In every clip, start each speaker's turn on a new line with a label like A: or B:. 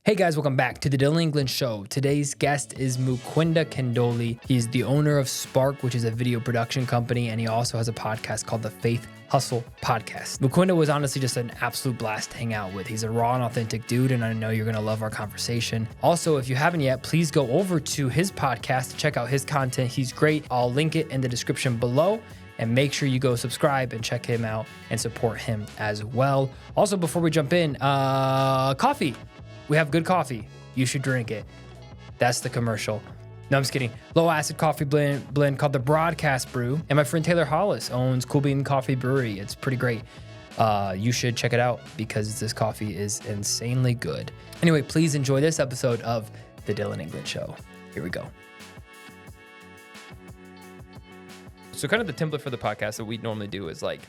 A: Hey guys, welcome back to the Dillon Show. Today's guest is Mukwenda Kandole. He's the owner of Spark, which is a video production company, and he also has a podcast called the Faithustle podcast. Mukwenda was honestly just an absolute blast to hang out with. He's a raw and authentic dude, and I know you're gonna love our conversation. Also, if you haven't yet, please go over to his podcast to check out his content. He's great. I'll link it in the description below. And make sure you go subscribe and check him out and support him as well. Also, before we jump in, coffee. We have good coffee. You should drink it. That's the commercial. No, I'm just kidding. Low acid coffee blend called the Broadcast Brew. And my friend Taylor Hollis owns Cool Bean Coffee Brewery. It's pretty great. You should check it out because this coffee is insanely good. Anyway, please enjoy this episode of the Dillon Show. Here we go. So kind of the template for the podcast that we normally do is like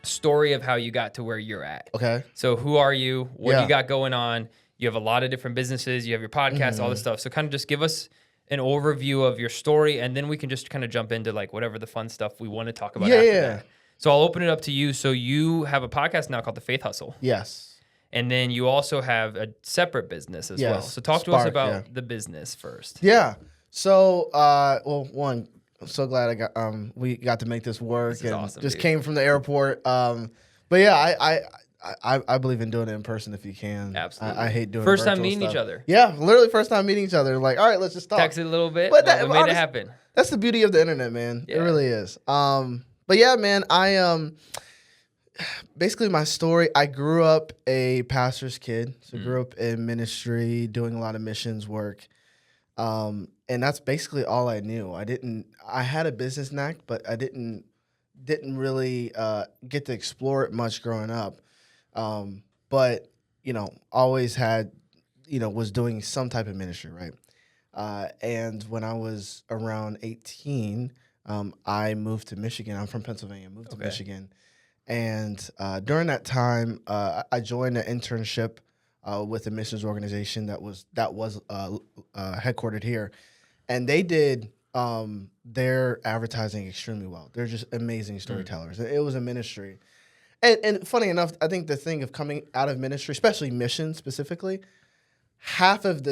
A: story of how you got to where you're at.
B: Okay.
A: So who are you? What do you got going on? You have a lot of different businesses. You have your podcast, all this stuff. So kind of just give us an overview of your story, and then we can just kind of jump into like whatever the fun stuff we want to talk about after that. So I'll open it up to you. So you have a podcast now called the Faithustle.
B: Yes.
A: And then you also have a separate business as well. So talk to us about the business first.
B: Yeah. So, one, I'm so glad we got to make this work, and
A: awesome,
B: just
A: dude.
B: came from the airport. But yeah, I believe in doing it in person if you can.
A: Absolutely.
B: I hate doing
A: first time
B: virtual
A: meeting
B: stuff.
A: each other.
B: Yeah, literally first time meeting each other. Like, all right, let's just talk.
A: Text it a little bit,
B: But
A: but
B: that-
A: we made it happen.
B: That's the beauty of the internet, man.
A: Yeah.
B: It really is. But yeah, man, basically my story, I grew up a pastor's kid. So grew up in ministry, doing a lot of missions work. And that's basically all I knew. I had a business knack, but I didn't really get to explore it much growing up. But, always had, was doing some type of ministry, right? And when I was around 18, I moved to Michigan. I'm from Pennsylvania, moved to Michigan. And during that time, I joined an internship with a missions organization that was headquartered here. And they did their advertising extremely well. They're just amazing storytellers. It was a ministry. And funny enough, I think the thing of coming out of ministry, especially mission specifically, half of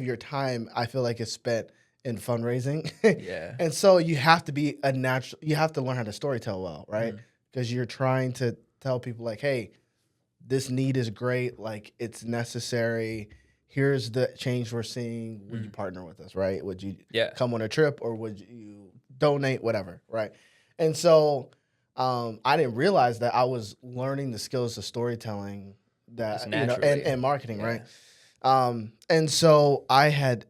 B: your time I feel like is spent in fundraising.
A: Yeah.
B: And so you have to be you have to learn how to storytell well, right? Because you're trying to tell people like, hey, this need is great, like it's necessary. Here's the change we're seeing. Would you partner with us, right? Would you come on a trip, or would you donate, whatever, right? And so I didn't realize that I was learning the skills of storytelling and marketing, right? And so I had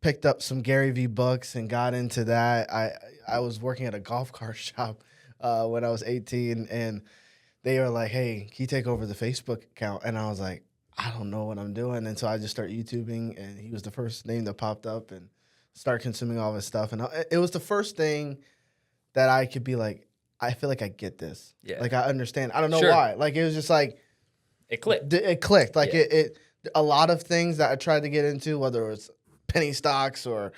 B: picked up some Gary Vee books and got into that. I was working at a golf cart shop when I was 18, and they were like, hey, can you take over the Facebook account? And I was like, I don't know what I'm doing. And so I just started YouTubing, and he was the first name that popped up, and started consuming all of his stuff. And it was the first thing that I could be like, I feel like I get this. Yeah. Like I understand. I don't know why. Like it was just like.
A: It clicked.
B: It clicked. Like it a lot of things that I tried to get into, whether it was penny stocks or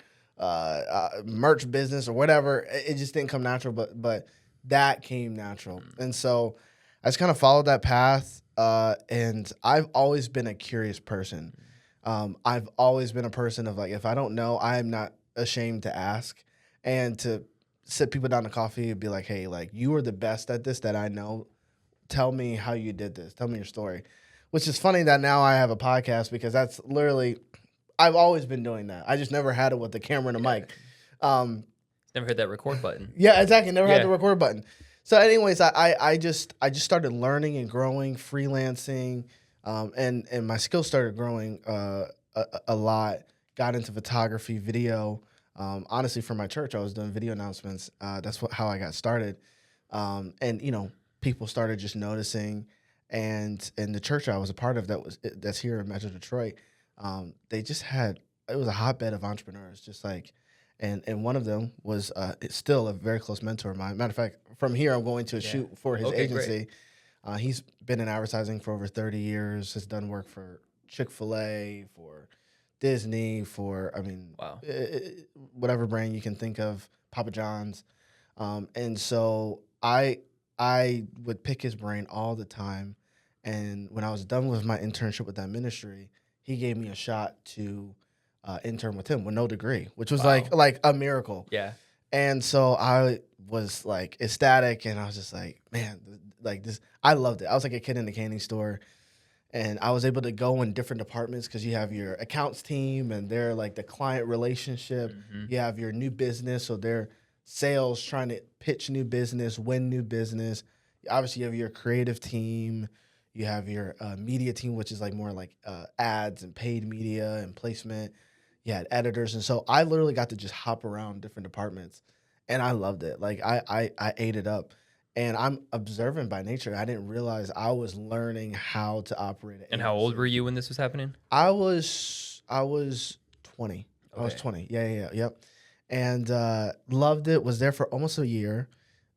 B: merch business or whatever, it just didn't come natural. But that came natural. And so I just kind of followed that path. And I've always been a curious person. I've always been a person of like, if I don't know, I am not ashamed to ask, and to sit people down to coffee and be like, hey, like you are the best at this that I know. Tell me how you did this. Tell me your story. Which is funny that now I have a podcast, because that's literally, I've always been doing that. I just never had it with the camera and a mic.
A: Never hit that record button.
B: Yeah, exactly. Never had the record button. So anyways, I just started learning and growing, freelancing, and my skills started growing a lot. Got into photography, video. Honestly, for my church, I was doing video announcements. That's how I got started. And people started just noticing. And in the church I was a part of, that's here in Metro Detroit, they just it was a hotbed of entrepreneurs, just like. And one of them was still a very close mentor of mine. Matter of fact, from here, I'm going to a shoot for his agency. He's been in advertising for over 30 years, has done work for Chick-fil-A, for Disney, for, whatever brand you can think of, Papa John's. And so I would pick his brain all the time. And when I was done with my internship with that ministry, he gave me a shot to intern with him with no degree, which was
A: Wow.
B: like a miracle.
A: Yeah.
B: And so I was like ecstatic, and I was just like, man, like this, I loved it. I was like a kid in the candy store, and I was able to go in different departments because you have your accounts team, and they're like the client relationship. You have your new business, so they're sales trying to pitch new business, win new business. Obviously, you have your creative team. You have your media team, which is like more like ads and paid media and placement. You had editors, and so I literally got to just hop around different departments, and I loved it. Like I ate it up, and I'm observant by nature. I didn't realize I was learning how to operate.
A: And how old were you when this was happening?
B: I was 20. I was
A: Okay.
B: 20. Yep. And loved it. Was there for almost a year.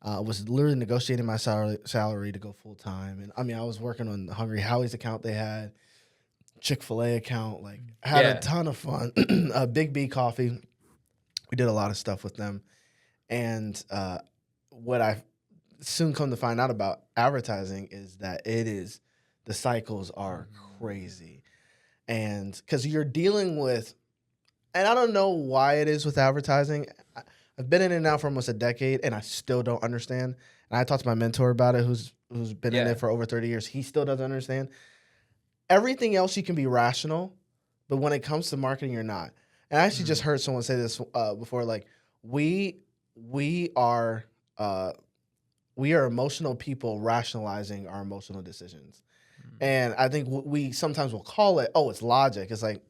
B: Was literally negotiating my salary to go full time, and I mean I was working on the Hungry Howie's account they had. Chick-fil-A account, like had a ton of fun. Big B Coffee, we did a lot of stuff with them, and what I soon come to find out about advertising is that the cycles are crazy, and because you're dealing with, and I don't know why it is with advertising. I've been in it now for almost a decade, and I still don't understand. And I talked to my mentor about it, who's been in it for over 30 years. He still doesn't understand. Everything else you can be rational, but when it comes to marketing, you're not. And I actually just heard someone say this before, like we are emotional people rationalizing our emotional decisions. And I think we sometimes will call it, oh, it's logic. It's like,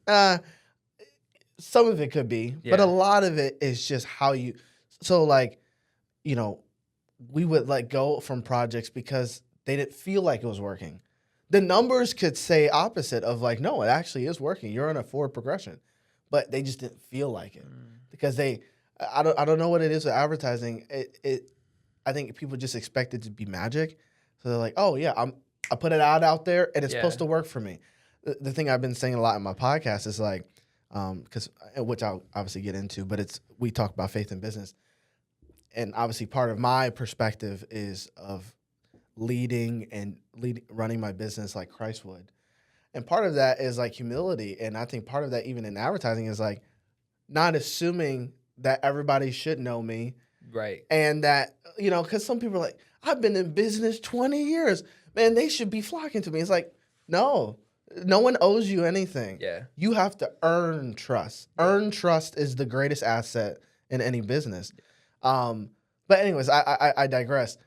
B: some of it could be, but a lot of it is just how you. So like, we would let go from projects because they didn't feel like it was working. The numbers could say opposite of like, no, it actually is working. You're on a forward progression, but they just didn't feel like it because I don't know what it is with advertising. I think people just expect it to be magic. So they're like, oh yeah, I put it out there and it's supposed to work for me. The thing I've been saying a lot in my podcast is like, which I'll obviously get into, but we talk about faith in business. And obviously part of my perspective is of running my business like Christ would. And part of that is like humility. And I think part of that even in advertising is like not assuming that everybody should know me.
A: Right.
B: And that, because some people are like, I've been in business 20 years. Man, they should be flocking to me. It's like, no one owes you anything.
A: Yeah.
B: You have to earn trust. Earn trust is the greatest asset in any business. But anyways, I digress.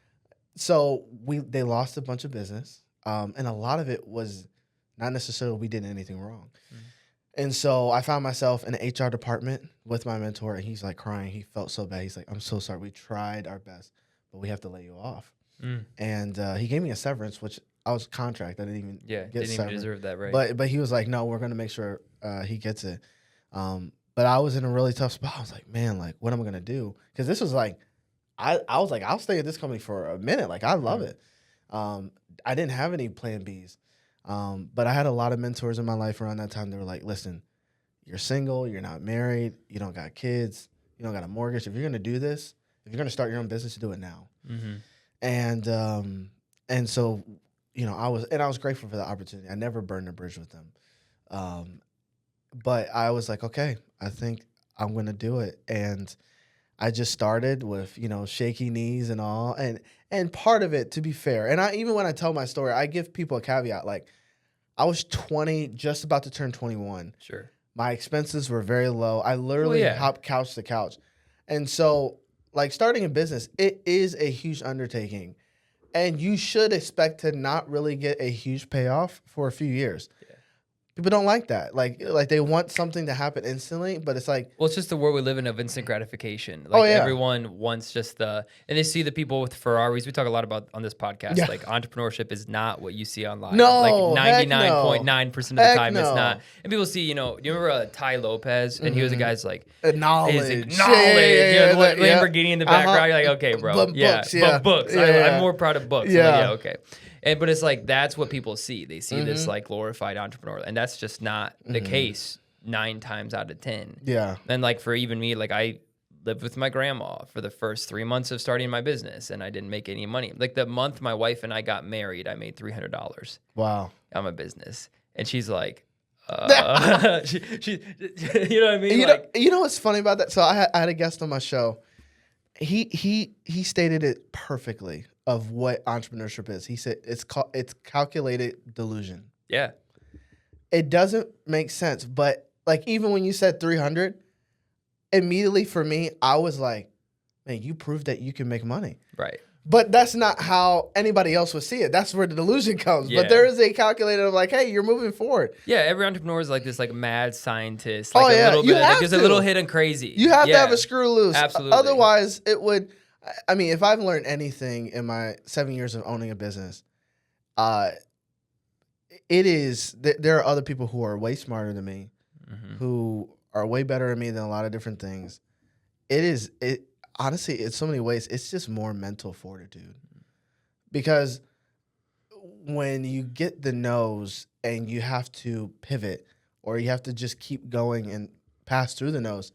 B: So they lost a bunch of business, and a lot of it was not necessarily we did anything wrong. And so I found myself in the HR department with my mentor, and he's like crying. He felt so bad. He's like, I'm so sorry. We tried our best, but we have to lay you off. And he gave me a severance, which I was contract. I didn't even get
A: didn't
B: severed.
A: even deserve that, right?
B: But he was like, no, we're going to make sure he gets it. But I was in a really tough spot. I was like, man, like, what am I going to do? Because this was like, I was like, I'll stay at this company for a minute. Like, I love it. I didn't have any plan Bs. But I had a lot of mentors in my life around that time. They were like, listen, you're single, you're not married, you don't got kids, you don't got a mortgage. If you're going to do this, if you're going to start your own business, do it now. And so, I was grateful for the opportunity. I never burned a bridge with them. But I was like, okay, I think I'm going to do it. And I just started with, shaky knees and all. And part of it, to be fair, and even when I tell my story, I give people a caveat. Like, I was 20, just about to turn 21.
A: Sure.
B: My expenses were very low. I literally hopped couch to couch. And so, like, starting a business, it is a huge undertaking. And you should expect to not really get a huge payoff for a few years. People don't like that. Like they want something to happen instantly, but it's like...
A: Well, it's just the world we live in of instant gratification. Like everyone wants just and they see the people with Ferraris. We talk a lot about on this podcast. Like entrepreneurship is not what you see online.
B: No,
A: like 99.9% of the time it's not. And people see, do you remember Ty Lopez? And he was a guy's like...
B: Knowledge.
A: Lamborghini in the background. You're like, okay, bro.
B: Books.
A: Books. I'm more proud of books. Yeah. Okay. But it's like, that's what people see. They see this like glorified entrepreneur, and that's just not the case 9 times out of 10.
B: Yeah.
A: And like for even me, like I lived with my grandma for the first 3 months of starting my business, and I didn't make any money. Like the month my wife and I got married, I made $300.
B: Wow.
A: On my business. And she's like, You know what I mean?
B: You know what's funny about that? So I had a guest on my show. He stated it perfectly of what entrepreneurship is. He said it's calculated delusion.
A: Yeah.
B: It doesn't make sense, but like even when you said 300, immediately for me, I was like, man, you proved that you can make money.
A: Right.
B: But that's not how anybody else would see it. That's where the delusion comes.
A: Yeah.
B: But there is a calculator of like, hey, you're moving forward.
A: Yeah, every entrepreneur is like this like mad scientist.
B: Oh,
A: Like
B: yeah.
A: a little
B: You
A: bit,
B: have
A: like there's a
B: to.
A: little hidden crazy.
B: You have to have a screw loose.
A: Absolutely.
B: Otherwise, it would. I mean, if I've learned anything in my 7 years of owning a business, it is there are other people who are way smarter than me, who are way better than me than a lot of different things. It honestly, in so many ways, it's just more mental fortitude. Because when you get the no's and you have to pivot or you have to just keep going and pass through the no's,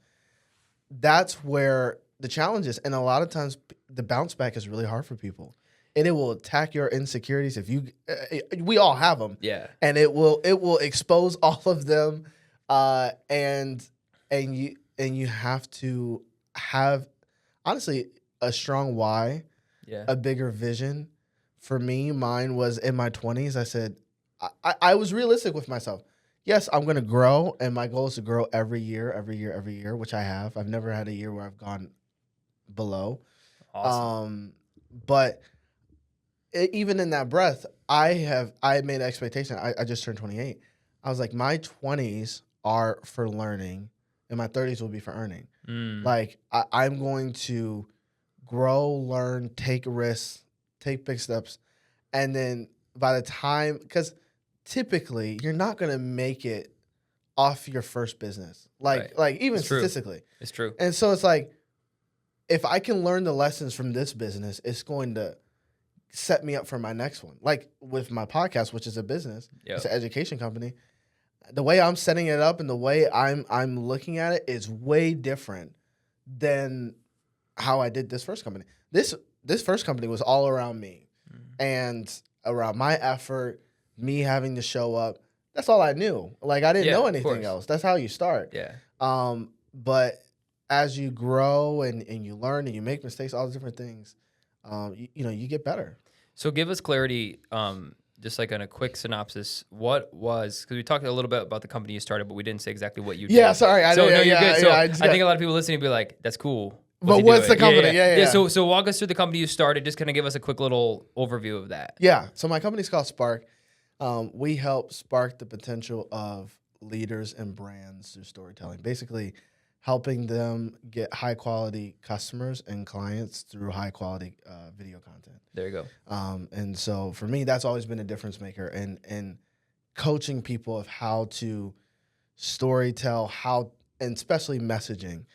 B: that's where the challenge is. And a lot of times the bounce back is really hard for people. And it will attack your insecurities if you we all have them.
A: Yeah.
B: And it will expose all of them and you have to have honestly a strong why, a bigger vision. For me, mine was in my 20s. I said, I was realistic with myself. Yes, I'm going to grow, and my goal is to grow every year, which I have. I've never had a year where I've gone below.
A: Awesome.
B: But even in that breath, I made an expectation. I just turned 28. I was like, my 20s are for learning, and my 30s will be for earning. Like, I'm going to grow, learn, take risks, take big steps, and then by the time, because typically you're not gonna make it off your first business, like even
A: It's
B: statistically,
A: true. It's true.
B: And so it's like, if I can learn the lessons from this business, it's going to set me up for my next one. Like with my podcast, which is a business, it's an education company. The way I'm setting it up and the way I'm looking at it is way different than how I did this first company. This first company was all around me and around my effort, me having to show up. That's all I knew. Like I didn't know anything else. That's how you start.
A: Yeah.
B: But as you grow and you learn and you make mistakes, all the different things, you get better.
A: So give us clarity, just like on a quick synopsis. What was, because we talked a little bit about the company you started, but we didn't say exactly what you did.
B: Yeah, sorry. I know.
A: No, you're good. So
B: I
A: think a lot of people listening will be like, that's cool.
B: But what's the company? Yeah.
A: So walk us through the company you started. Just kind of give us a quick little overview of that.
B: Yeah. So my company's called Spark. We help spark the potential of leaders and brands through storytelling. Basically, helping them get high quality customers and clients through high quality video content.
A: There you go.
B: And so for me, that's always been a difference maker. And coaching people of how to storytell, and especially messaging.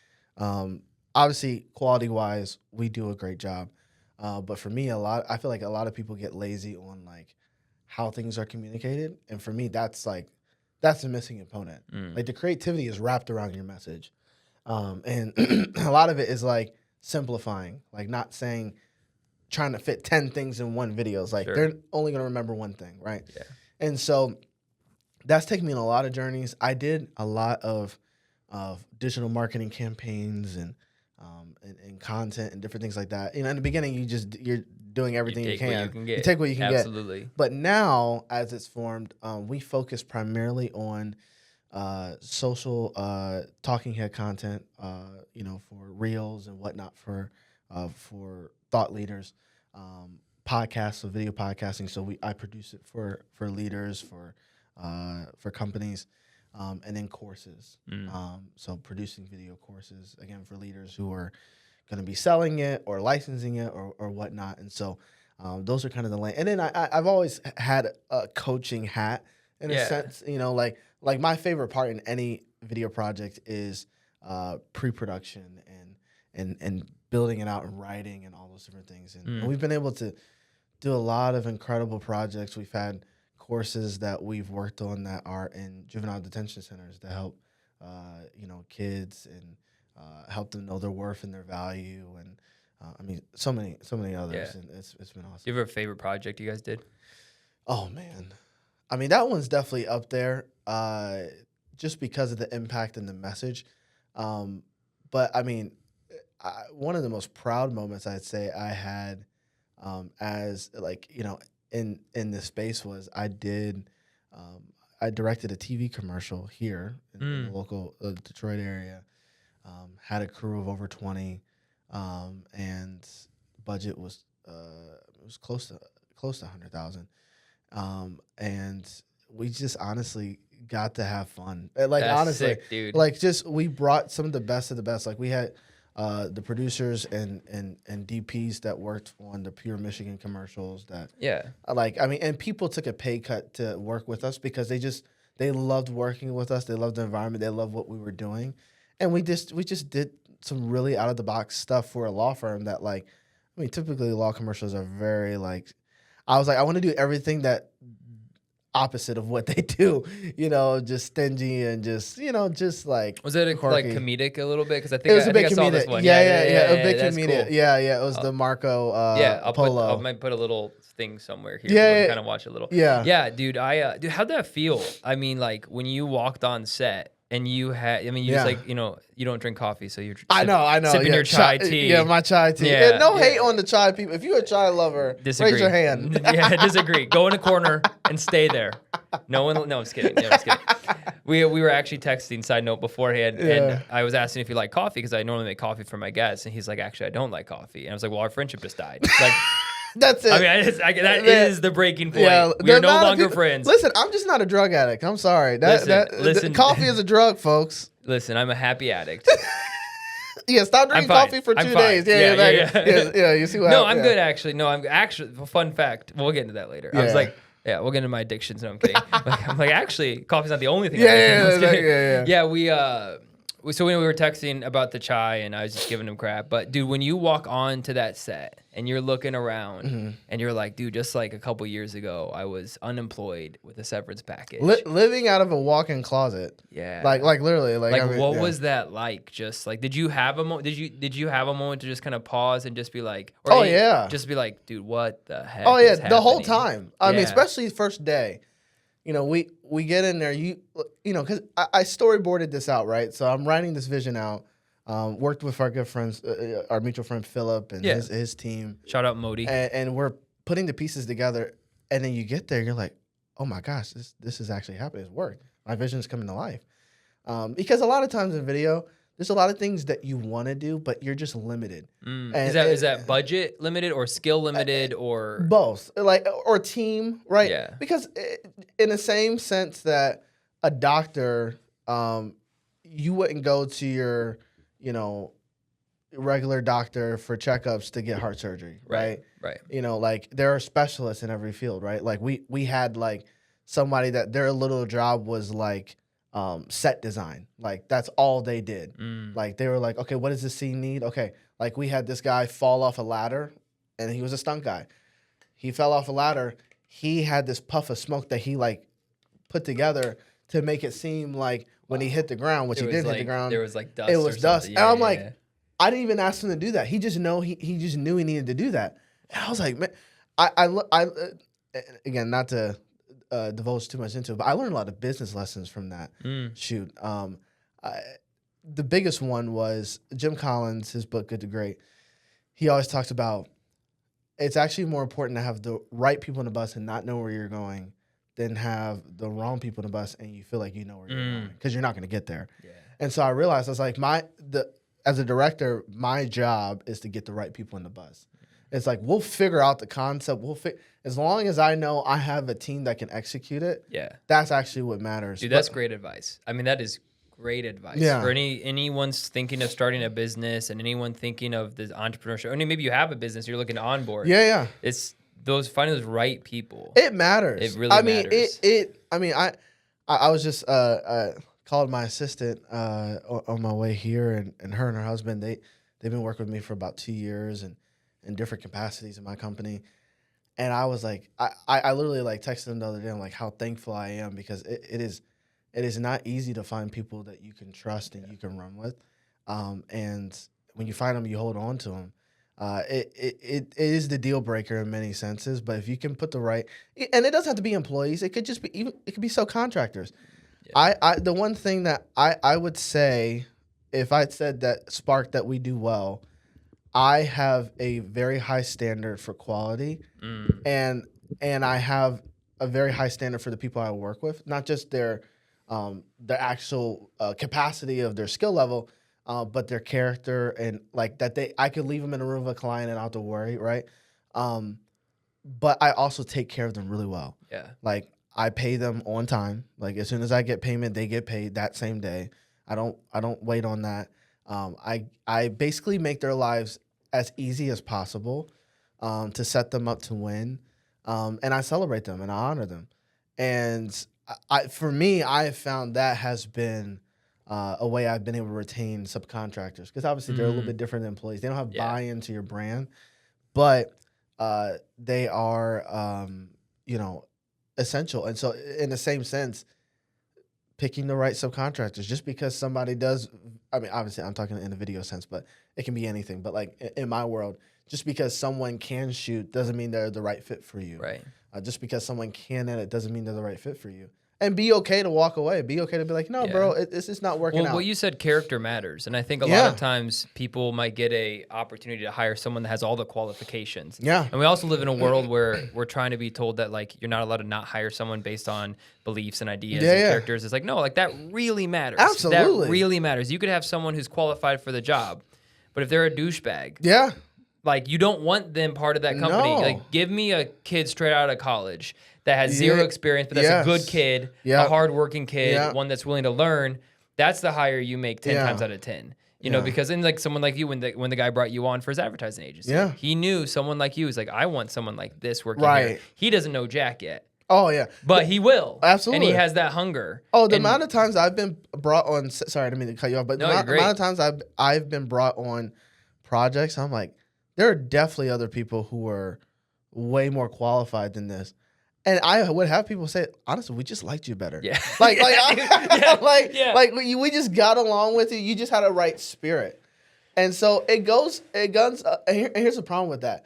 B: Obviously, quality-wise, we do a great job. But for me, I feel like a lot of people get lazy on like how things are communicated. And for me, that's a missing component. Like the creativity is wrapped around your message. And a lot of it is like simplifying, like not trying to fit 10 things in one video. It's like they're only going to remember one thing, right?
A: Yeah.
B: And so that's taken me on a lot of journeys. I did a lot of digital marketing campaigns and content and different things like that. In the beginning, you're doing everything you can. You take what you can get.
A: Absolutely.
B: But now, as it's formed, we focus primarily on social talking head content, for reels and whatnot for thought leaders, podcasts, so video podcasting. So I produce it for leaders, for companies. And then courses. So producing video courses, again, for leaders who are going to be selling it or licensing it or whatnot. And so those are kind of the lane. And then I've always had a coaching hat in a sense, like my favorite part in any video project is pre-production and building it out and writing and all those different things. And we've been able to do a lot of incredible projects. We've had courses that we've worked on that are in juvenile detention centers to help, kids and help them know their worth and their value, and so many others, and it's been awesome.
A: Do you have a favorite project you guys did?
B: Oh man, I mean, that one's definitely up there, just because of the impact and the message. But I mean, one of the most proud moments I'd say I had, as like, in this space was I directed a TV commercial here in the local Detroit area. Had a crew of over 20, and budget was it was close to 100,000. And we just honestly got to have fun. Like,
A: That's
B: honestly,
A: sick, dude.
B: like, just we brought some of the best of the best. Like, we had the producers and DPs that worked on the Pure Michigan commercials. That like, I mean, and people took a pay cut to work with us because they loved working with us. They loved the environment. They loved what we were doing, and we just did some really out of the box stuff for a law firm that, like, I mean, typically law commercials are very like. I was like, I want to do everything that opposite of what they do, just stingy and just like.
A: Was it
B: quirky.
A: like comedic a little bit? Because I think
B: It was a bit
A: I saw this
B: comedic.
A: one.
B: Yeah, a bit
A: that's
B: comedic.
A: cool.
B: Yeah. It was the Marco Polo.
A: I might put a little thing somewhere here.
B: Yeah,
A: Kind of watch a little.
B: Yeah,
A: dude. Dude, how'd that feel? I mean, like when you walked on set. And you had, I mean, you just like, you don't drink coffee, so you're
B: I know.
A: sipping your chai tea.
B: Yeah, my chai tea.
A: Yeah,
B: and no hate on the chai people. If you're a chai lover,
A: disagree.
B: Raise your hand.
A: Yeah, disagree. Go in a corner and stay there. No, I'm just kidding. Yeah, I'm just kidding. We were actually texting, side note, beforehand, and I was asking if you like coffee because I normally make coffee for my guests, and he's like, actually, I don't like coffee. And I was like, well, our friendship just died. Like,
B: that's it.
A: I mean, that is the breaking point.
B: Yeah,
A: we're no longer friends.
B: Listen, I'm just not a drug addict. I'm sorry. Listen, coffee is a drug, folks.
A: Listen, I'm a happy addict.
B: Yeah, stop drinking coffee for 2 days. Yeah. You see what?
A: No, I'm good actually. No, I'm actually. Fun fact. We'll get into that later. I was like, we'll get into my addictions. No, I'm kidding. I'm like, actually, coffee's not the only thing. Yeah. So when we were texting about the chai, and I was just giving him crap. But dude, when you walk on to that set and you're looking around and you're like, dude, just like a couple years ago, I was unemployed with a severance package,
B: living out of a walk-in closet.
A: Yeah,
B: like literally, like I mean,
A: what was that like? Just like, did you have a moment? Did you have a moment to just kind of pause and just be like, just be like, dude, what the heck?
B: Oh yeah,
A: is
B: the whole
A: happening?
B: time. I mean, especially first day. We get in there, because I storyboarded this out, right? So I'm writing this vision out. Worked with our good friends, our mutual friend Philip and his team.
A: Shout out Modi.
B: And we're putting the pieces together. And then you get there, you're like, oh my gosh, this is actually happening. It's worked. My vision's coming to life. Because a lot of times in video, there's a lot of things that you want to do, but you're just limited.
A: Is that budget limited or skill limited or
B: both? Or team, right?
A: Yeah.
B: Because in the same sense that a doctor, you wouldn't go to your, regular doctor for checkups to get heart surgery, right?
A: Right.
B: Like there are specialists in every field, right? Like we had like somebody that their little job was like set design. Like that's all they did. Like they were like, okay, what does this scene need? Okay. Like we had this guy fall off a ladder and he was a stunt guy. He fell off a ladder. He had this puff of smoke that he like put together to make it seem like when he hit the ground, which he didn't hit the ground.
A: There was like dust.
B: It was dust.
A: Yeah,
B: and I'm like, I didn't even ask him to do that. He just knew he needed to do that. And I was like, man, I again, not to divulge too much into it, but I learned a lot of business lessons from that shoot. The biggest one was Jim Collins, his book Good to Great. He always talks about it's actually more important to have the right people on the bus and not know where you're going than have the wrong people on the bus and you feel like you know where you're going because you're not going to get there. Yeah. And so I realized I was like, as a director, my job is to get the right people on the bus. It's like we'll figure out the concept. As long as I know I have a team that can execute it. Yeah, that's actually what matters.
A: Dude, that's great advice. I mean, that is great advice for anyone's thinking of starting a business and anyone thinking of the entrepreneurship. I mean, maybe you have a business, you're looking to onboard.
B: Yeah.
A: It's finding those right people.
B: It matters.
A: It really matters.
B: I was just called my assistant on my way here, and her and her husband they've been working with me for about 2 years and in different capacities in my company. And I was like, I literally like texted them the other day. I'm like, how thankful I am because it is not easy to find people that you can trust and you can run with. And when you find them, you hold on to them. it is the deal breaker in many senses. But if you can put the right, and it doesn't have to be employees, it could just be it could be subcontractors. Yeah. The one thing that I would say, if I said that Spark that we do well, I have a very high standard for quality, and I have a very high standard for the people I work with, not just their actual capacity of their skill level, but their character, and like that I could leave them in a room with a client and not have to worry, right? But I also take care of them really well.
A: Yeah.
B: Like I pay them on time. Like as soon as I get payment, they get paid that same day. I don't wait on that. I basically make their lives as easy as possible to set them up to win. And I celebrate them and I honor them. And for me, I have found that has been a way I've been able to retain subcontractors, because obviously they're a little bit different than employees. They don't have buy-in to your brand, but they are, essential. And so in the same sense, picking the right subcontractors, just because somebody does, I mean, obviously I'm talking in the video sense, but it can be anything. But like in my world, just because someone can shoot doesn't mean they're the right fit for you.
A: Right.
B: Just because someone can edit doesn't mean they're the right fit for you. And be okay to walk away. Be okay to be like, no, bro, this is not working out.
A: Well, you said character matters. And I think a lot of times people might get a opportunity to hire someone that has all the qualifications.
B: Yeah.
A: And we also live in a world where we're trying to be told that, like, you're not allowed to not hire someone based on beliefs and ideas and characters. It's like, no, like, that really matters.
B: Absolutely.
A: That really matters. You could have someone who's qualified for the job, but if they're a douchebag, like, you don't want them part of that company.
B: No.
A: Like, give me a kid straight out of college that has zero experience, but that's a good kid, a hardworking kid, one that's willing to learn. That's the hire you make 10 times out of 10. You know, because then, like, someone like you, when the guy brought you on for his advertising agency, he knew someone like you was like, I want someone like this working here. He doesn't know jack yet.
B: Oh, yeah.
A: But he will.
B: Absolutely.
A: And he has that hunger.
B: Oh, the amount of times I've been brought on, sorry, I didn't mean to cut you off, but the amount of times I've been brought on projects, I'm like, there are definitely other people who are way more qualified than this. And I would have people say, honestly, we just liked you better. Yeah. Like we just got along with you. You just had a right spirit. And so it guns, and here's the problem with that.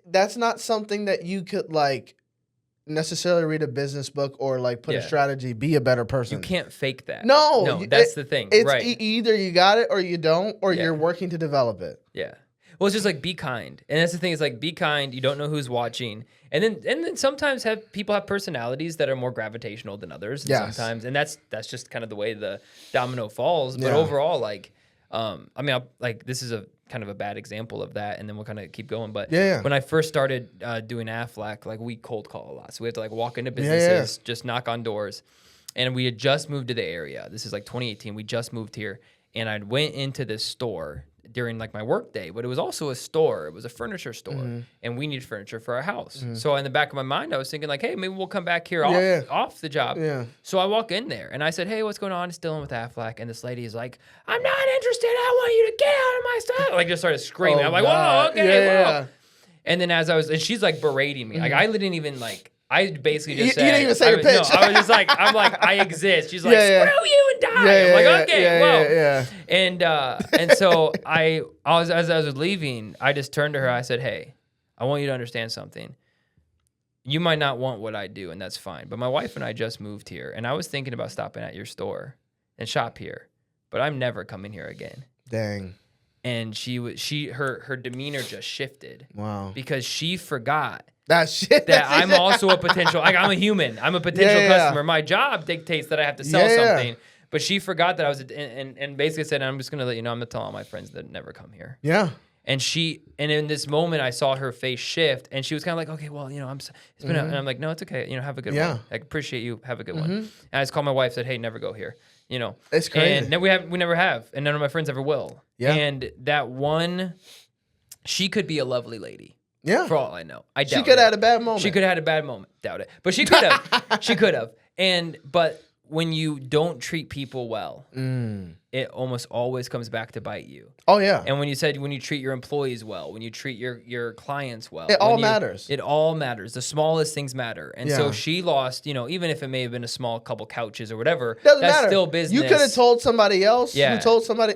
B: That's not something that you could, like, necessarily read a business book or, like, put a strategy, be a better person.
A: You can't fake that.
B: No,
A: that's the thing.
B: It's
A: right.
B: Either you got it or you don't, or you're working to develop it.
A: Yeah. Well, it's just like, be kind. And that's the thing, is like, be kind. You don't know who's watching. And then sometimes people have personalities that are more gravitational than others. And sometimes, and that's just kind of the way the domino falls. But overall, like, I mean, this is a kind of a bad example of that, and then we'll kind of keep going. But when I first started doing Aflac, like, we cold call a lot. So we have to, like, walk into businesses, just knock on doors. And we had just moved to the area. This is like 2018. We just moved here. And I went into this store during, like, my work day, but it was also a store. It was a furniture store, and we needed furniture for our house. So in the back of my mind, I was thinking, like, hey, maybe we'll come back here off the job. So I walk in there, and I said, hey, what's going on? It's Dillon with Aflac. And this lady is like, I'm not interested. I want you to get out of my stuff. Like, just started screaming. I'm like, whoa, okay, whoa. And then and she's, like, berating me. Like, I didn't even, like, I basically just said,
B: you didn't even say your pitch.
A: No, I was just like, I exist. She's like, screw you and die. I'm like, okay, whoa. And so as I was leaving, I just turned to her. I said, hey, I want you to understand something. You might not want what I do, and that's fine. But my wife and I just moved here, and I was thinking about stopping at your store and shop here, but I'm never coming here again.
B: Dang.
A: And her demeanor just shifted.
B: Wow.
A: Because she forgot
B: that
A: I'm also a potential, like, I'm a human. I'm a potential customer. My job dictates that I have to sell something. But she forgot that I was, and basically said, I'm just going to let you know, I'm going to tell all my friends that never come here. Yeah. And in this moment, I saw her face shift, and she was kind of like, okay, well, you know, it's been, and I'm like, no, it's okay. You know, have a good one. I appreciate you. Have a good one. And I just called my wife, said, hey, never go here. You know,
B: it's crazy.
A: And we never have, and none of my friends ever will. Yeah. And that one, she could be a lovely lady. Yeah. For all I know. I doubt
B: she could have had a bad moment.
A: She could have had a bad moment. Doubt it. But she could have. She could have. But when you don't treat people well, it almost always comes back to bite you. Oh, yeah. And when you treat your employees well, when you treat your clients well.
B: It all matters.
A: It all matters. The smallest things matter. And so she lost, you know, even if it may have been a small couple couches or whatever,
B: doesn't
A: that's
B: matter.
A: Still business.
B: You could have told somebody else. Yeah. You told somebody.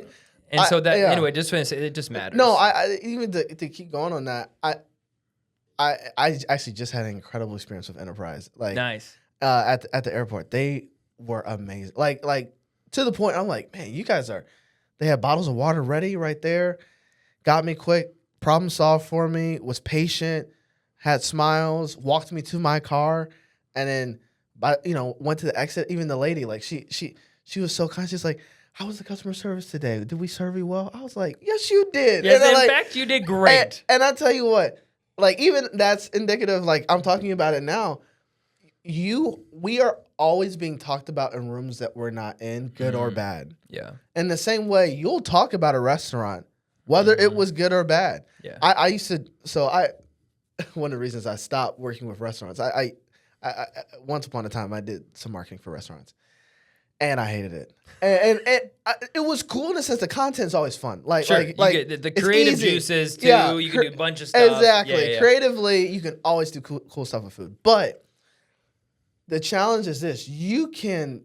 A: And so that anyway, just to say, it just matters.
B: No, I even to keep going on that, I actually just had an incredible experience with Enterprise. Like
A: nice.
B: At the airport, they were amazing. Like to the point, I'm like, man, you guys are. They had bottles of water ready right there. Got me quick, problem solved for me. Was patient, had smiles, walked me to my car, and then, went to the exit. Even the lady, like she was so kind. She's like, how was the customer service today? Did we serve you well? I was like, yes, you did.
A: Yes,
B: and
A: in fact, you did great.
B: And I tell you what, like even that's indicative. Like I'm talking about it now. We are always being talked about in rooms that we're not in, good or bad.
A: Yeah.
B: In the same way, you'll talk about a restaurant, whether it was good or bad.
A: Yeah.
B: I used to. So one of the reasons I stopped working with restaurants. I once upon a time I did some marketing for restaurants. And I hated it, and it was cool in the sense the content's always fun. Like,
A: sure.
B: like
A: you get the creative juices too.
B: Yeah,
A: you can do a bunch of stuff.
B: Exactly.
A: Yeah.
B: Creatively, you can always do cool stuff with food. But the challenge is this: you can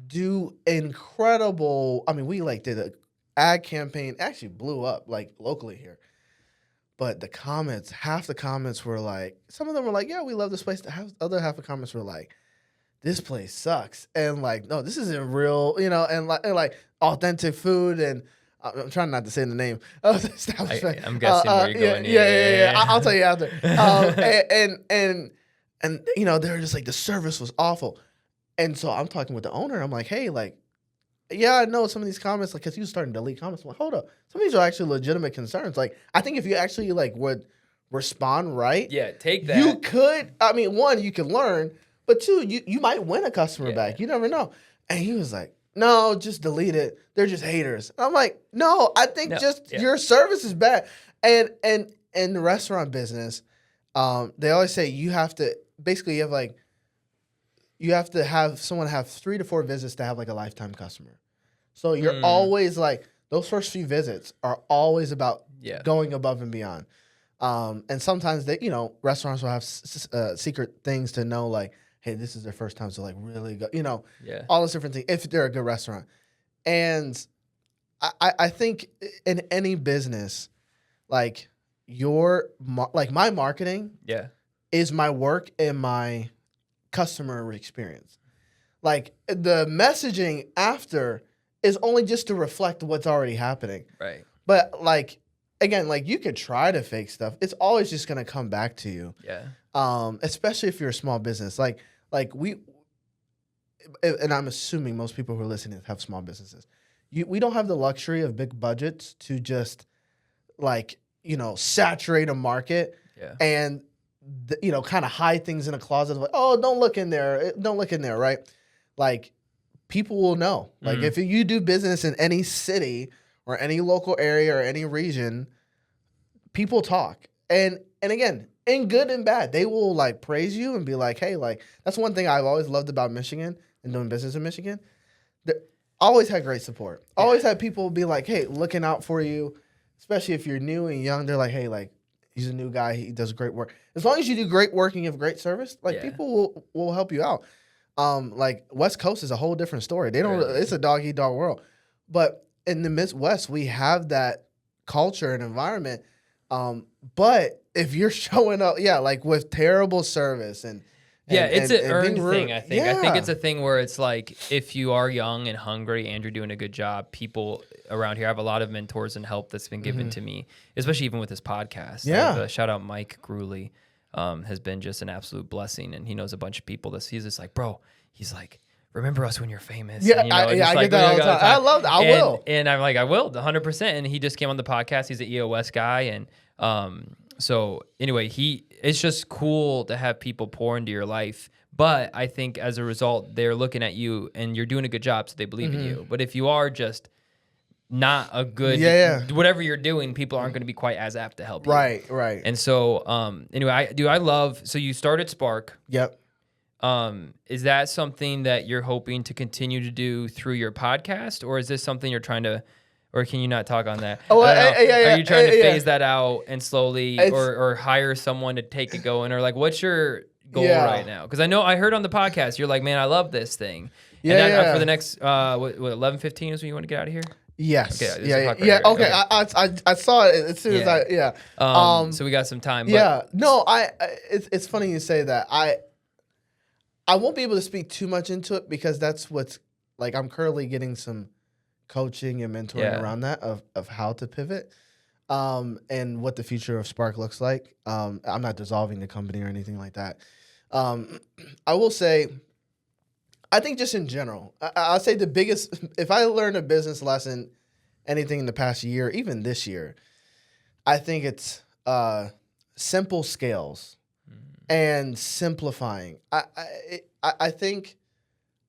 B: do incredible. I mean, we did an ad campaign, actually blew up locally here. But the comments, half the comments were like, some of them were like, "Yeah, we love this place." The other half of the comments were like, this place sucks, and no, this isn't real, and like authentic food, and I'm trying not to say the name of the establishment.
A: I'm guessing where you're going.
B: Yeah. I'll tell you after. And they were just like, the service was awful, and so I'm talking with the owner. I'm like, hey, I know some of these comments, because he was starting to delete comments. I'm like, hold up, some of these are actually legitimate concerns. I think if you actually would respond right,
A: take that.
B: You could. I mean, one, you can learn. But two, you might win a customer back. You never know. And he was like, no, just delete it. They're just haters. I'm like, no, I think your service is bad. And in the restaurant business, they always say you have to have someone have 3 to 4 visits to have a lifetime customer. So you're always those first few visits are always about going above and beyond. And sometimes restaurants will have secret things to know, hey, this is their first time, so really go, all those different things, if they're a good restaurant. And I think in any business, my marketing is my work and my customer experience. The messaging after is only just to reflect what's already happening.
A: Right.
B: But again, you could try to fake stuff. It's always just going to come back to you.
A: Yeah.
B: Especially if you're a small business. And I'm assuming most people who are listening have small businesses. We don't have the luxury of big budgets to just saturate a market and kind of hide things in a closet of oh, don't look in there. Don't look in there, right? People will know. If you do business in any city or any local area or any region, people talk. And again, in good and bad, they will praise you and be like, hey, that's one thing I've always loved about Michigan and doing business in Michigan. They always had great support. Always had people be like, hey, looking out for you, especially if you're new and young. They're like, hey, he's a new guy. He does great work. As long as you do great work and give great service, people will help you out. West Coast is a whole different story. They don't. Really? It's a dog-eat-dog world. But in the Midwest, we have that culture and environment. But if you're showing up, with terrible service
A: it's an earned thing, I think. I think it's a thing where it's if you are young and hungry and you're doing a good job, people around here, I have a lot of mentors and help that's been given to me, especially even with this podcast.
B: Yeah.
A: Shout out Mike Gruley, has been just an absolute blessing, and he knows a bunch of people. He's just bro, he's remember us when you're famous.
B: Yeah,
A: and,
B: I get that all the time. I love that. I will.
A: And I'm I will, 100%. And he just came on the podcast. He's an EOS guy, and so anyway, it's just cool to have people pour into your life. But I think as a result, they're looking at you and you're doing a good job, so they believe in you. But if you are just not a good, whatever you're doing, people aren't going to be quite as apt to help you.
B: Right.
A: And so anyway, I love, so you started Spark.
B: Yep.
A: Is that something that you're hoping to continue to do through your podcast, or is this something you're trying to, or can you not talk on that?
B: Oh,
A: Are you trying to phase that out and slowly, or hire someone to take it going, or what's your goal right now? Because I heard on the podcast you're man, I love this thing. For the next 11:15 is when you want to get out of here.
B: Yes.
A: Okay, there's a
B: Yeah.
A: puck right
B: Yeah.
A: here.
B: Okay. I saw it as soon as I. Yeah.
A: So we got some time. But
B: Yeah. No. It's funny you say that. I won't be able to speak too much into it because that's what's like. I'm currently getting some coaching and mentoring around that of how to pivot. And what the future of Spark looks like. I'm not dissolving the company or anything like that. I will say, I think just in general, I'll say the biggest, if I learned a business lesson, anything in the past year, even this year, I think it's simple scales and simplifying. I think,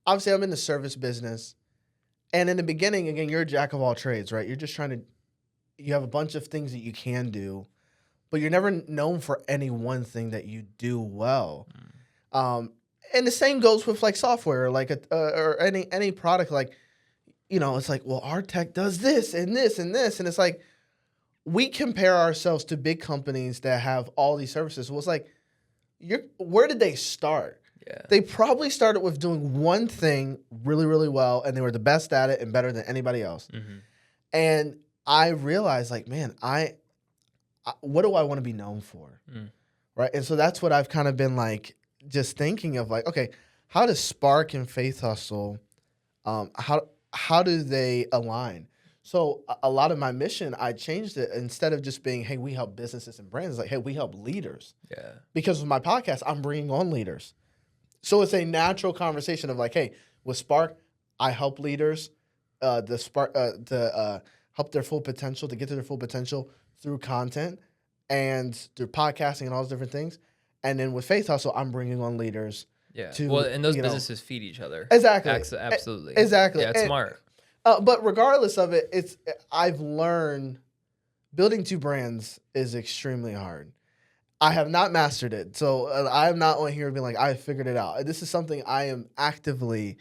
B: obviously I'm in the service business, and in the beginning, again, you're a jack of all trades, right? You're just trying to, you have a bunch of things that you can do, but you're never known for any one thing that you do well. And the same goes with like software, like or any product. Like, it's like, well, our tech does this and this and this, and it's like we compare ourselves to big companies that have all these services. Well, it's like, where did they start?
A: Yeah.
B: They probably started with doing one thing really, really well, and they were the best at it and better than anybody else.
A: Mm-hmm.
B: And I realized, like, man, what do I want to be known for? Right. And so that's what I've kind of been like, just thinking of like, okay, how does Spark and Faithustle, how do they align? So a lot of my mission, I changed it. Instead of just being, hey, we help businesses and brands, like, hey, we help leaders. Yeah. Because with my podcast, I'm bringing on leaders. So it's a natural conversation of like, hey, with Spark, I help leaders to help their full potential, to get to their full potential through content and through podcasting and all those different things. And then with Faithustle, I'm bringing on leaders.
A: Yeah. And those businesses feed each other.
B: Exactly.
A: Absolutely.
B: Exactly.
A: Yeah, it's smart.
B: But regardless of it, I've learned building two brands is extremely hard. I have not mastered it. So I'm not on here being like, I figured it out. This is something I am actively,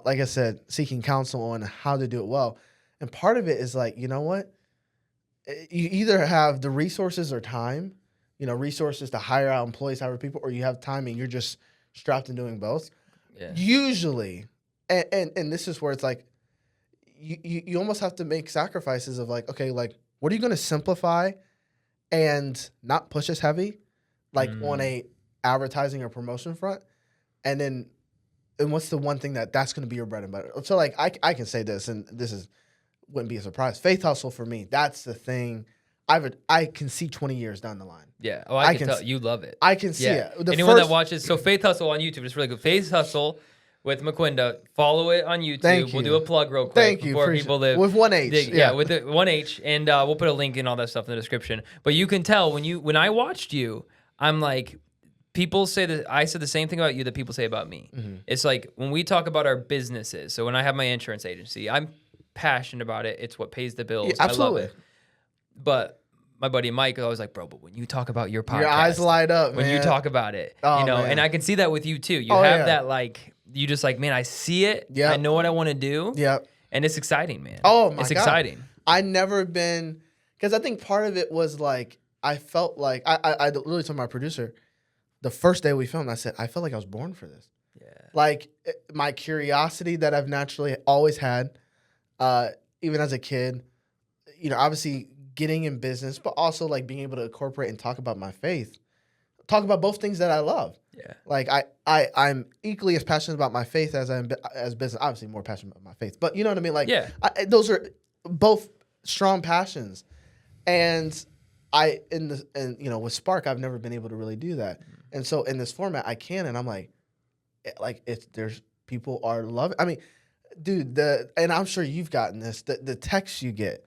B: like I said, seeking counsel on how to do it well. And part of it is like, you know what? You either have the resources or time, resources to hire out employees, hire people, or you have time and you're just strapped in doing both. Yeah. Usually, and this is where it's like, you almost have to make sacrifices of like, okay, like, what are you going to simplify and not push as heavy, like on a advertising or promotion front? And what's the one thing that's going to be your bread and butter? So like, I can say this, and wouldn't be a surprise. Faithustle for me, that's the thing. I can see 20 years down the line.
A: Yeah. Oh, I can tell. You love it.
B: I can see it.
A: Anyone that watches, so Faithustle on YouTube, it's really good. Faithustle with Mukwenda. Follow it on YouTube.
B: Thank you.
A: We'll do a plug real quick.
B: Thank you.
A: Before people live.
B: With one H.
A: With the one H. And we'll put a link and all that stuff in the description. But you can tell when I watched you, I'm like, people say that I said the same thing about you that people say about me. Mm-hmm. It's like when we talk about our businesses. So when I have my insurance agency, I'm passionate about it. It's what pays the bills. Yeah,
B: absolutely.
A: I love it. But my buddy Mike is always like, bro, but when you talk about your podcast,
B: your eyes light up,
A: when
B: man.
A: you talk about it, man. And I can see that with you too. You have that, like, you just like, man, I see it. Yep. I know what I want to do.
B: Yep.
A: And it's exciting, man.
B: Oh my God.
A: It's exciting.
B: I never been, because I think part of it was like, I felt like, I literally told my producer, the first day we filmed, I said, I felt like I was born for this. Yeah. Like my curiosity that I've naturally always had, even as a kid, obviously getting in business, but also like being able to incorporate and talk about my faith, talk about both things that I love. Yeah. Like I'm equally as passionate about my faith as as business. Obviously more passionate about my faith, but you know what I mean? Like, yeah. Those are both strong passions. And with Spark, I've never been able to really do that. And so in this format, I can, and I'm like there's people are loving. I mean, dude, and I'm sure you've gotten this, the texts you get,